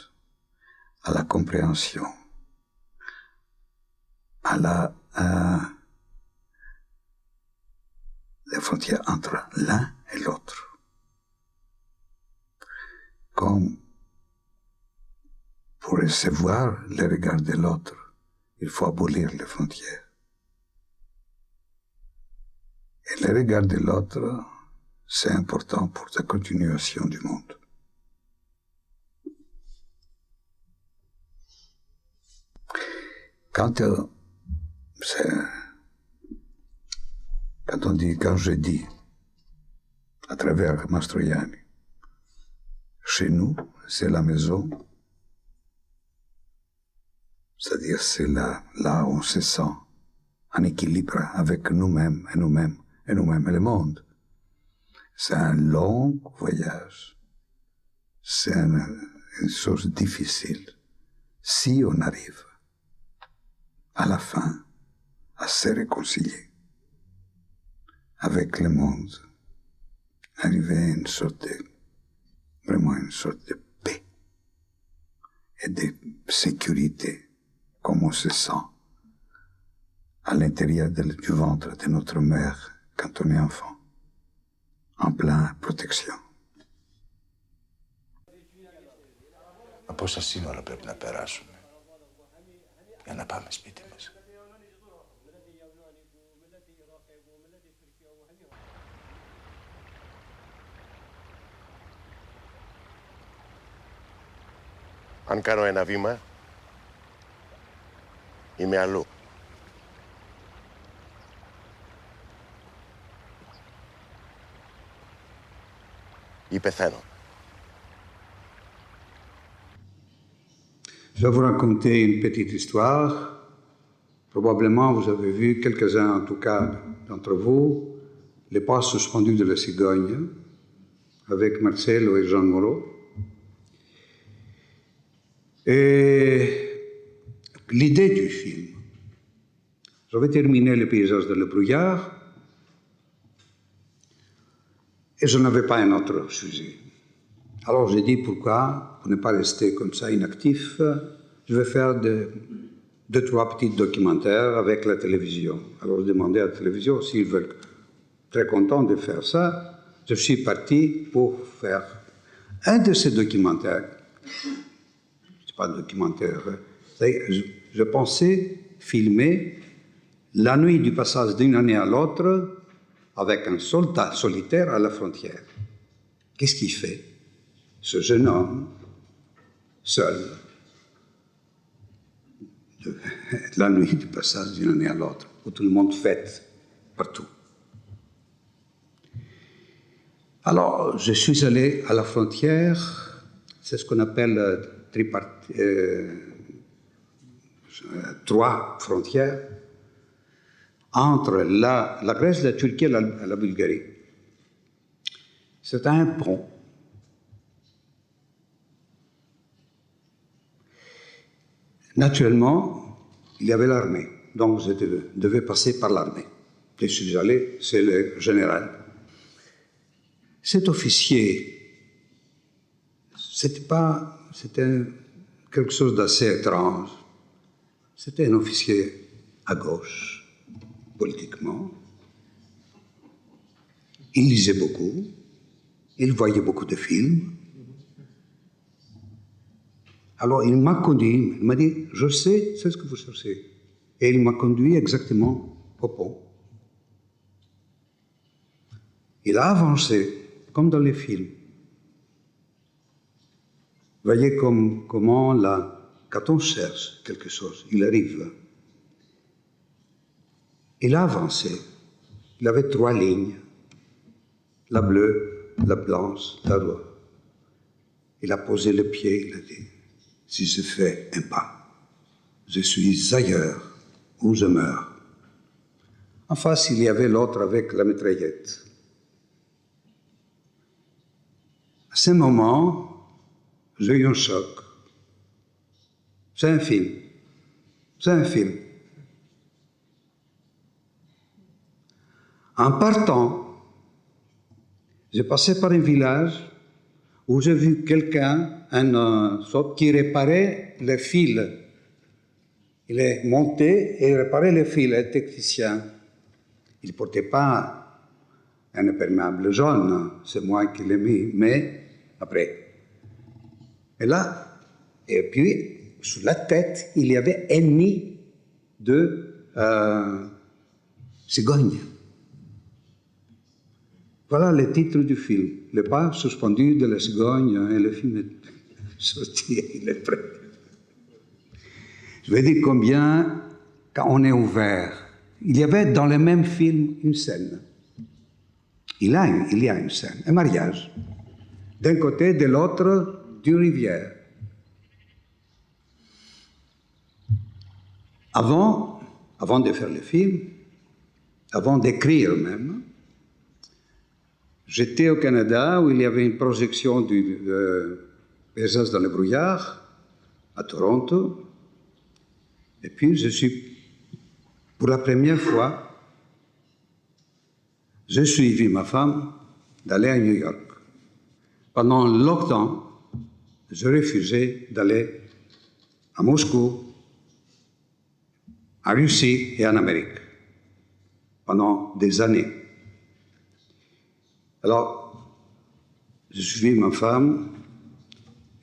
à la compréhension, à les frontières entre l'un et l'autre. Comme pour recevoir le regard de l'autre, il faut abolir les frontières. Et le regard de l'autre, c'est important pour la continuation du monde. Quand je dis, à travers Mastroianni, chez nous, c'est la maison, c'est-à-dire c'est là où on se sent en équilibre avec nous-mêmes et nous-mêmes et nous-mêmes et le monde. C'est un long voyage. C'est une chose difficile. Si on arrive à la fin à se réconcilier avec le monde, arriver à une sorte de paix et de sécurité, comme on se sent à l'intérieur du ventre de notre mère quand on est enfant, en pleine protection. Από όσα σύνορα πρέπει να περάσουμε για να πάμε σπίτι μας. Αν κάνω ένα βήμα, είμαι αλλού. Ή πεθαίνω. Je vais vous raconter une petite histoire. Probablement, vous avez vu, quelques-uns en tout cas d'entre vous, Les pas suspendus de la cigogne, avec Marcello et Jean Moreau. Et l'idée du film. J'avais terminé Le paysage de le brouillard et je n'avais pas un autre sujet. Alors j'ai dit pourquoi, pour ne pas rester comme ça inactif, je vais faire deux, trois petits documentaires avec la télévision. Alors je demandais à la télévision s'ils veulent, très content de faire ça. Je suis parti pour faire un de ces documentaires. C'est pas un documentaire. Je pensais filmer la nuit du passage d'une année à l'autre avec un soldat solitaire à la frontière. Qu'est-ce qu'il fait, ce jeune homme, seul, la nuit du passage d'une année à l'autre, où tout le monde fête partout. Alors, je suis allé à la frontière, c'est ce qu'on appelle trois frontières, entre la Grèce, la Turquie et la Bulgarie. C'est un pont. Naturellement, il y avait l'armée, donc je devais passer par l'armée. Je suis allé, c'est le général. Cet officier, c'était quelque chose d'assez étrange. C'était un officier à gauche, politiquement. Il lisait beaucoup, il voyait beaucoup de films. Alors il m'a conduit, il m'a dit, je sais, c'est ce que vous cherchez. Et il m'a conduit exactement au pont. Il a avancé, comme dans les films. Voyez comment quand on cherche quelque chose, il arrive. Il a avancé. Il avait 3 lignes. La bleue, la blanche, la rouge. Il a posé le pied, il a dit, si je fais un pas, je suis ailleurs où je meurs. En face, il y avait l'autre avec la mitraillette. À ce moment, j'ai eu un choc. C'est un film. C'est un film. En partant, j'ai passé par un village où j'ai vu quelqu'un, qui réparait les fils. Il est monté et réparait les fils, un technicien. Il ne portait pas un imperméable jaune, c'est moi qui l'ai mis, mais après. Et là, et puis, sous la tête, il y avait un nid de cigognes. Voilà le titre du film. Le pas suspendu de la cigogne, et le film est sorti, il est prêt. Je vais dire combien, quand on est ouvert, il y avait dans le même film une scène. Il y a une scène, un mariage. D'un côté, de l'autre, d'une rivière. Avant de faire le film, avant d'écrire même, j'étais au Canada où il y avait une projection du Paysage dans le brouillard à Toronto. Et puis je suis, pour la première fois, j'ai suivi ma femme d'aller à New York. Pendant longtemps, je refusais d'aller à Moscou, en Russie et en Amérique, pendant des années. Alors, je suivi ma femme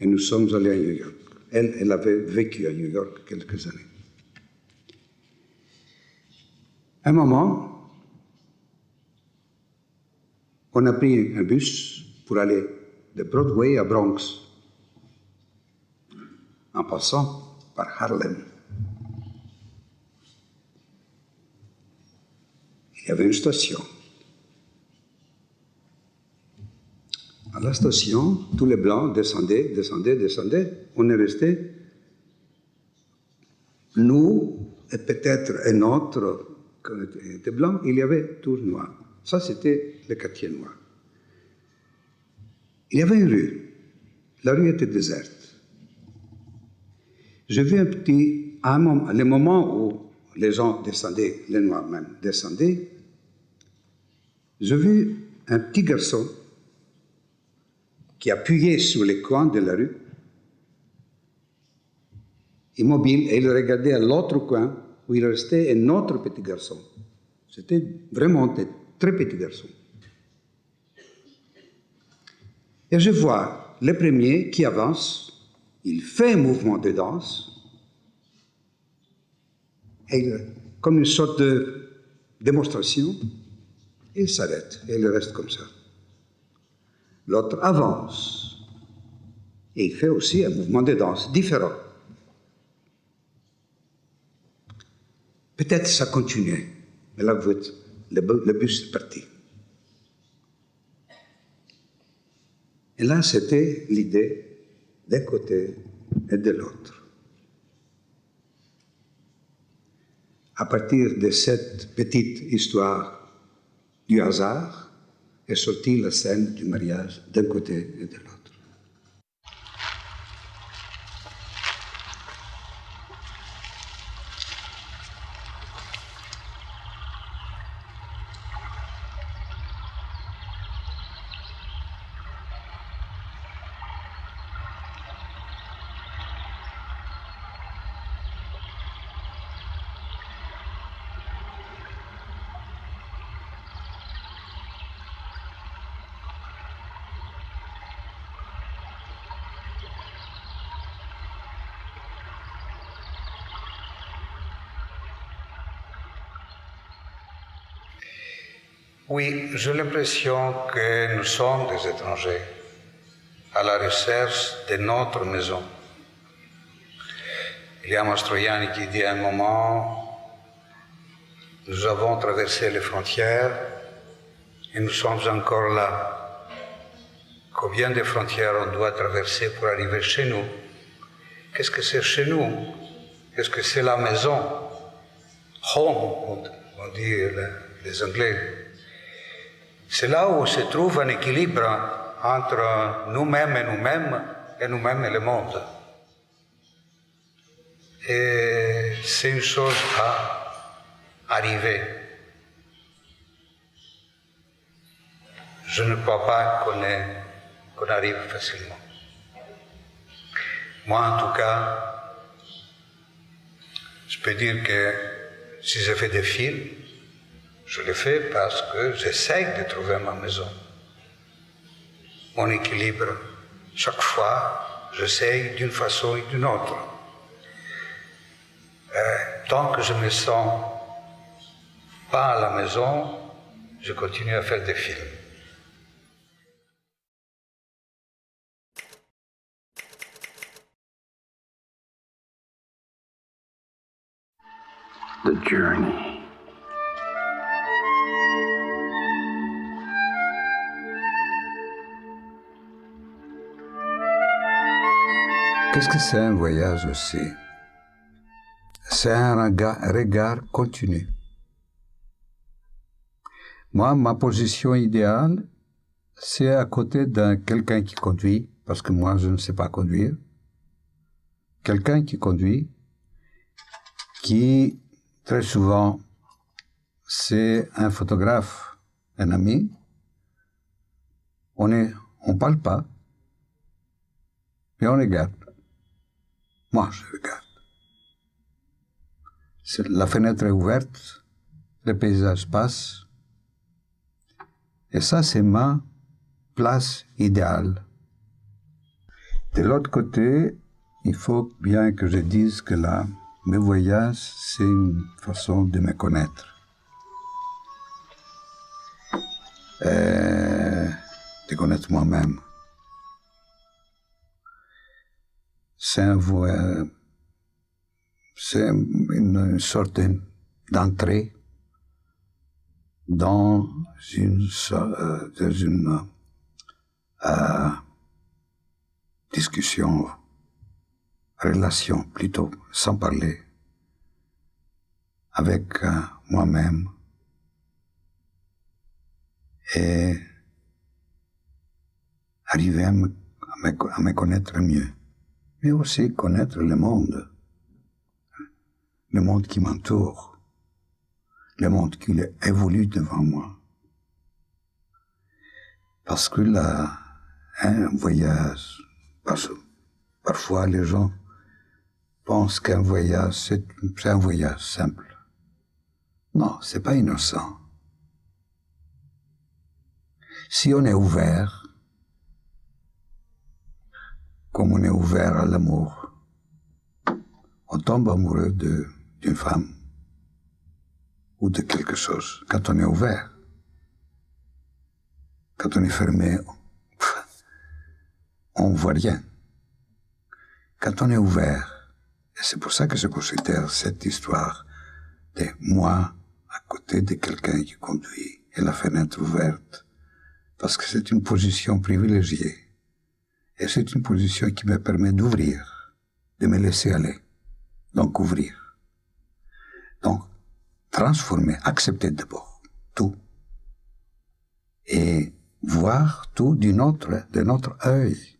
et nous sommes allés à New York. Elle avait vécu à New York quelques années. À un moment, on a pris un bus pour aller de Broadway à Bronx, en passant par Harlem. Il y avait une station. À la station, tous les Blancs descendaient. On est resté, nous, et peut-être un autre qui était blanc, il y avait tous noirs. Ça, c'était le quartier noir. Il y avait une rue. La rue était déserte. J'ai vu le moment où les gens descendaient, les noirs même descendaient, j'ai vu un petit garçon qui appuyait sur les coins de la rue, immobile, et il regardait à l'autre coin où il restait un autre petit garçon. C'était vraiment un très petit garçon. Et je vois le premier qui avance, il fait un mouvement de danse, et comme une sorte de démonstration, il s'arrête et il reste comme ça. L'autre avance et il fait aussi un mouvement de danse différent. Peut-être ça continuait, mais là, le bus est parti. Et là, c'était l'idée d'un côté et de l'autre. À partir de cette petite histoire du hasard, est sortie la scène du mariage d'un côté et de l'autre. Oui, j'ai l'impression que nous sommes des étrangers à la recherche de notre maison. Il y a Mastroianni qui dit à un moment, nous avons traversé les frontières et nous sommes encore là. Combien de frontières on doit traverser pour arriver chez nous? Qu'est-ce que c'est chez nous? Qu'est-ce que c'est la maison? Home, on dit les Anglais. C'est là où se trouve un équilibre entre nous-mêmes et nous-mêmes et le monde. Et c'est une chose à arriver. Je ne crois pas qu'on arrive facilement. Moi, en tout cas, je peux dire que si je fais des films, je le fais parce que j'essaie de trouver ma maison, mon équilibre. Chaque fois, j'essaie d'une façon et d'une autre. Tant que je me sens pas à la maison, je continue à faire des films. The journey. Qu'est-ce que c'est un voyage aussi? C'est un regard continu. Moi, ma position idéale, c'est à côté de quelqu'un qui conduit, parce que moi, je ne sais pas conduire. Quelqu'un qui conduit, qui, très souvent, c'est un photographe, un ami. On parle pas, mais on regarde. Moi, je regarde. La fenêtre est ouverte, le paysage passe, et ça, c'est ma place idéale. De l'autre côté, il faut bien que je dise que là, mes voyages, c'est une façon de me connaître. De connaître moi-même. C'est une sorte d'entrée dans une discussion, relation plutôt, sans parler, avec moi-même et arriver à me connaître mieux, mais aussi connaître le monde qui m'entoure, le monde qui évolue devant moi. Parce que là, un voyage, parfois les gens pensent qu'un voyage, c'est un voyage simple. Non, c'est pas innocent. Si on est ouvert, comme on est ouvert à l'amour, on tombe amoureux d'une femme ou de quelque chose quand on est ouvert. Quand on est fermé, on ne voit rien. Quand on est ouvert, et c'est pour ça que je considère cette histoire de moi à côté de quelqu'un qui conduit et la fenêtre ouverte, parce que c'est une position privilégiée. Et c'est une position qui me permet d'ouvrir, de me laisser aller, donc ouvrir. Donc, transformer, accepter d'abord tout. Et voir tout de notre œil,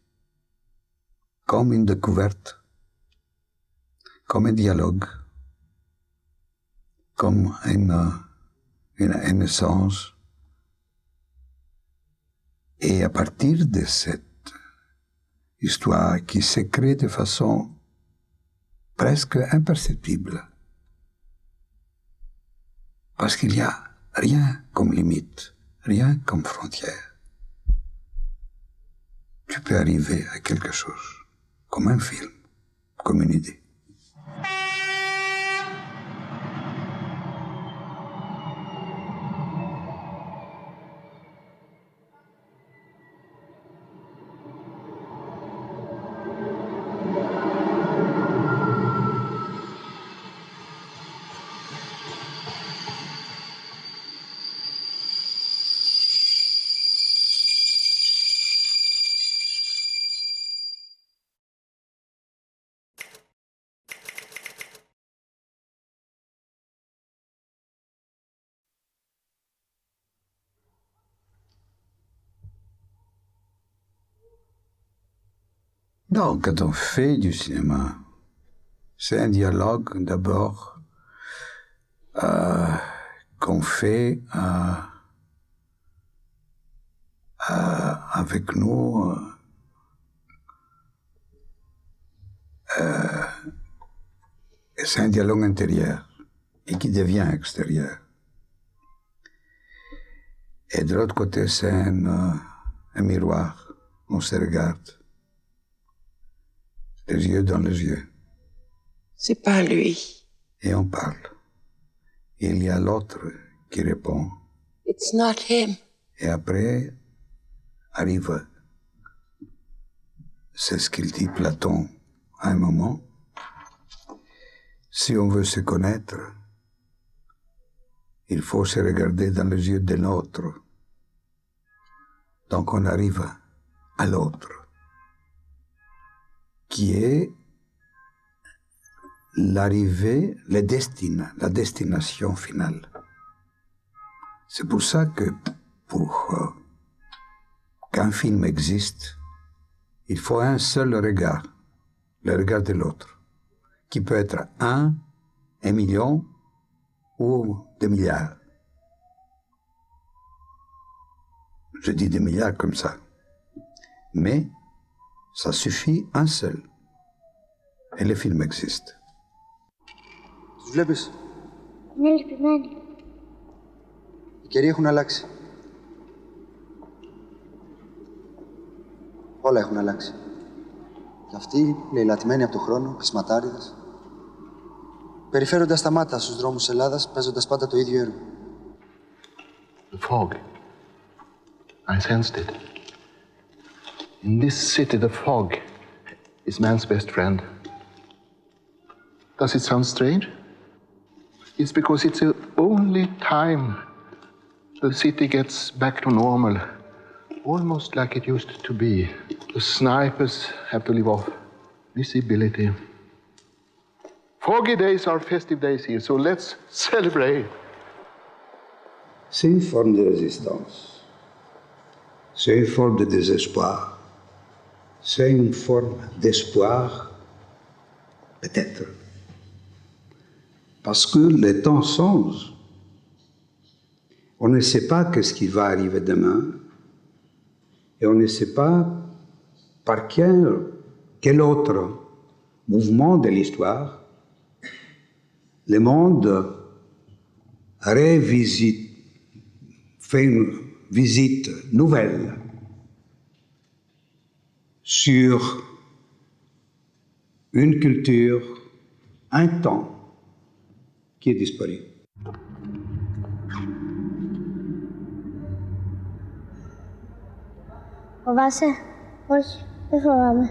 comme une découverte, comme un dialogue, comme une essence. Et à partir de cette histoire qui se crée de façon presque imperceptible, parce qu'il n'y a rien comme limite, rien comme frontière. Tu peux arriver à quelque chose, comme un film, comme une idée. Non, quand on fait du cinéma, c'est un dialogue d'abord qu'on fait avec nous. C'est un dialogue intérieur et qui devient extérieur. Et de l'autre côté, c'est un miroir. On se regarde. Les yeux dans les yeux. C'est pas lui. Et on parle. Il y a l'autre qui répond. It's not him. Et après, arrive. C'est ce qu'il dit Platon à un moment. Si on veut se connaître, il faut se regarder dans les yeux de l'autre. Donc on arrive à l'autre, qui est l'arrivée, la destination finale. C'est pour ça que pour qu'un film existe, il faut un seul regard, le regard de l'autre, qui peut être 1 million ou des milliards. Je dis des milliards comme ça. Mais ça suffit un seul. Et le film existe. Τους βλέπεις? Είναι λυπημένοι. Οι καιροί έχουν αλλάξει. Όλα έχουν αλλάξει. Και αυτοί, λαιλατημένοι από το χρόνο, πεισματάριδες, περιφέρονται ασταμάτα στους δρόμους της Ελλάδας, παίζοντας πάντα το ίδιο έργο. The fog. I sensed it. In this city, the fog is man's best friend. Does it sound strange? It's because it's the only time the city gets back to normal, almost like it used to be. The snipers have to live off visibility. Foggy days are festive days here, so let's celebrate. C'est une forme de résistance. C'est une forme de désespoir. C'est une forme d'espoir, peut-être. Parce que les temps changent. On ne sait pas qu'est-ce qui va arriver demain. Et on ne sait pas par quel autre mouvement de l'histoire le monde fait une visite nouvelle sur une culture, un temps qui est disparu. Φοβάσαι? Όχι, δεν φοβάμαι.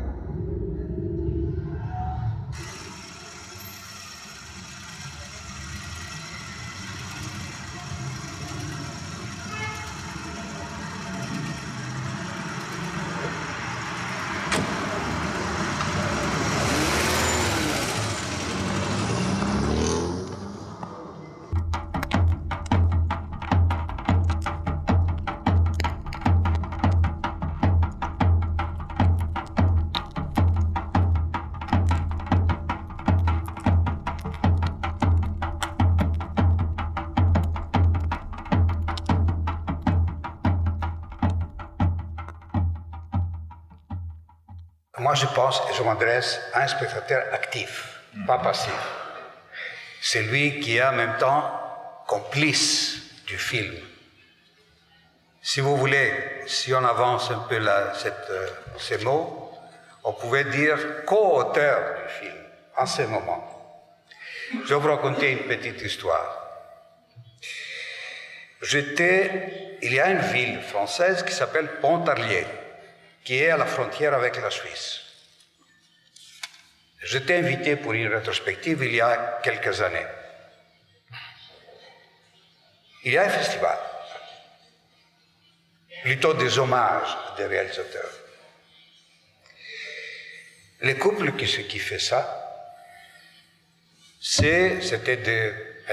Moi, je pense et je m'adresse à un spectateur actif, pas passif. C'est lui qui est en même temps complice du film. Si vous voulez, si on avance un peu ces mots, on pouvait dire co-auteur du film, en ce moment. Je vais vous raconter une petite histoire. Il y a une ville française qui s'appelle Pontarlier, qui est à la frontière avec la Suisse. J'étais invité pour une rétrospective il y a quelques années. Il y a un festival, plutôt des hommages des réalisateurs. Le couple qui fait ça, c'était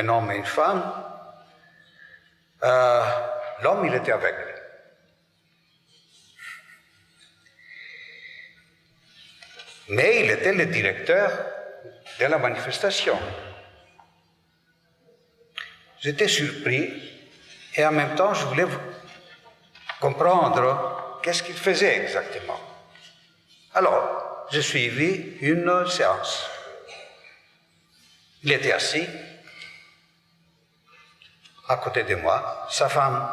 un homme et une femme. L'homme, il était aveugle. Mais il était le directeur de la manifestation. J'étais surpris et en même temps, je voulais comprendre qu'est-ce qu'il faisait exactement. Alors, j'ai suivi une séance. Il était assis à côté de moi, sa femme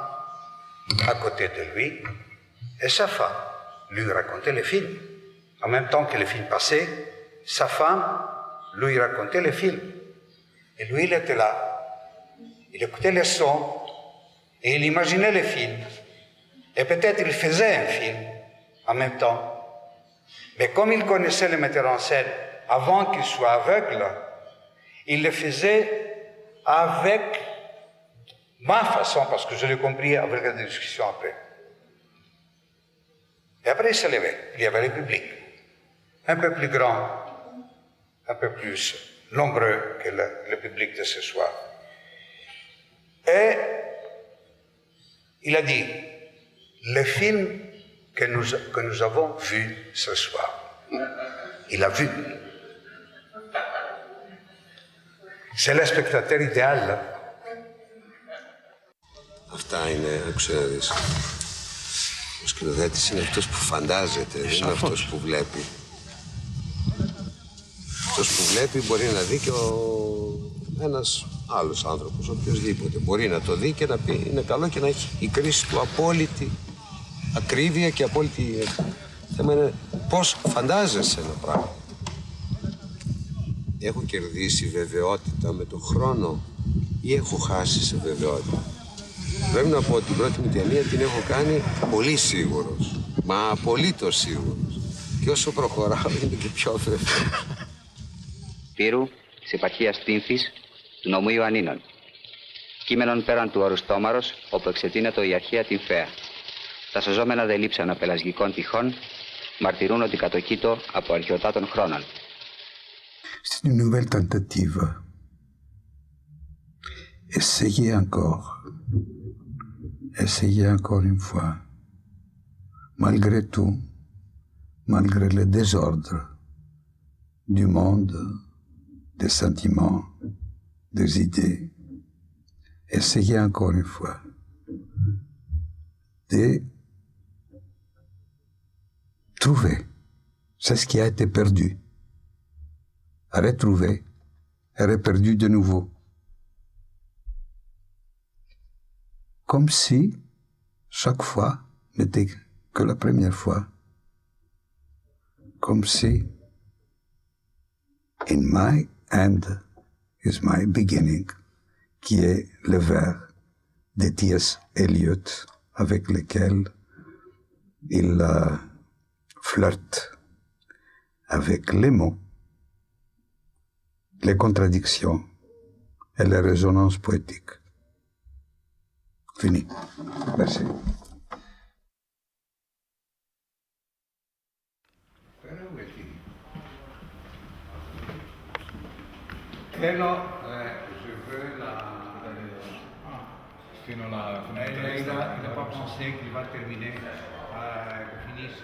à côté de lui, et sa femme lui racontait les films. En même temps que les films passaient, sa femme lui racontait les films. Et lui, il était là. Il écoutait les sons et il imaginait les films. Et peut-être il faisait un film en même temps. Mais comme il connaissait le metteur en scène avant qu'il soit aveugle, il le faisait avec ma façon, parce que je l'ai compris avec la discussion après. Et après, il s'est levé. Il y avait le public, un peu plus grand, un peu plus nombreux que le public de ce soir. Et il a dit, le film que nous avons vu ce soir, il a vu. C'est le spectateur idéal. Αυτά είναι, άκουσε να δεις. Ο σκηνοθέτης είναι αυτός που φαντάζεται, δεν είναι αυτός που βλέπει. Αυτός που βλέπει μπορεί να δει και ένας άλλος άνθρωπος, οποιοσδήποτε. Μπορεί να το δει και να πει είναι καλό και να έχει η κρίση του απόλυτη ακρίβεια και απόλυτη... θέμα είναι πώς φαντάζεσαι ένα πράγμα. Έχω κερδίσει βεβαιότητα με τον χρόνο ή έχω χάσει σε βεβαιότητα. Πρέπει να πω ότι την πρώτη μου ταινία την έχω κάνει πολύ σίγουρος. Μα απολύτως σίγουρος. Και όσο προχωράω είναι και πιο βέβαιος. Πύρου, της επαρχίας Τύμφης, του νομού Ιωαννίνων. Κείμενον πέραν του όρου Στόμαρος, όπου εξετείνατο η αρχαία Τυμφαία. Τα σωζόμενα δε λείψανα πελασγικών τυχών, μαρτυρούν ότι κατοκείτο από αρχαιοτάτων χρόνων. C'est une nouvelle tentative. Essayez encore. Essayez encore une fois. Malgré tout, malgré le désordre du monde, des sentiments, des idées, essayez encore une fois de trouver. C'est ce qui a été perdu. Retrouver et reperdu de nouveau. Comme si chaque fois n'était que la première fois. Comme si in my end is my beginning, qui est le vers de T.S. Eliot avec lequel il flirte avec les mots, les contradictions et les résonances poétiques. Fini. Merci. Quello, je veux la... Fino alla il n'a pas pensé qu'il va terminer, finisse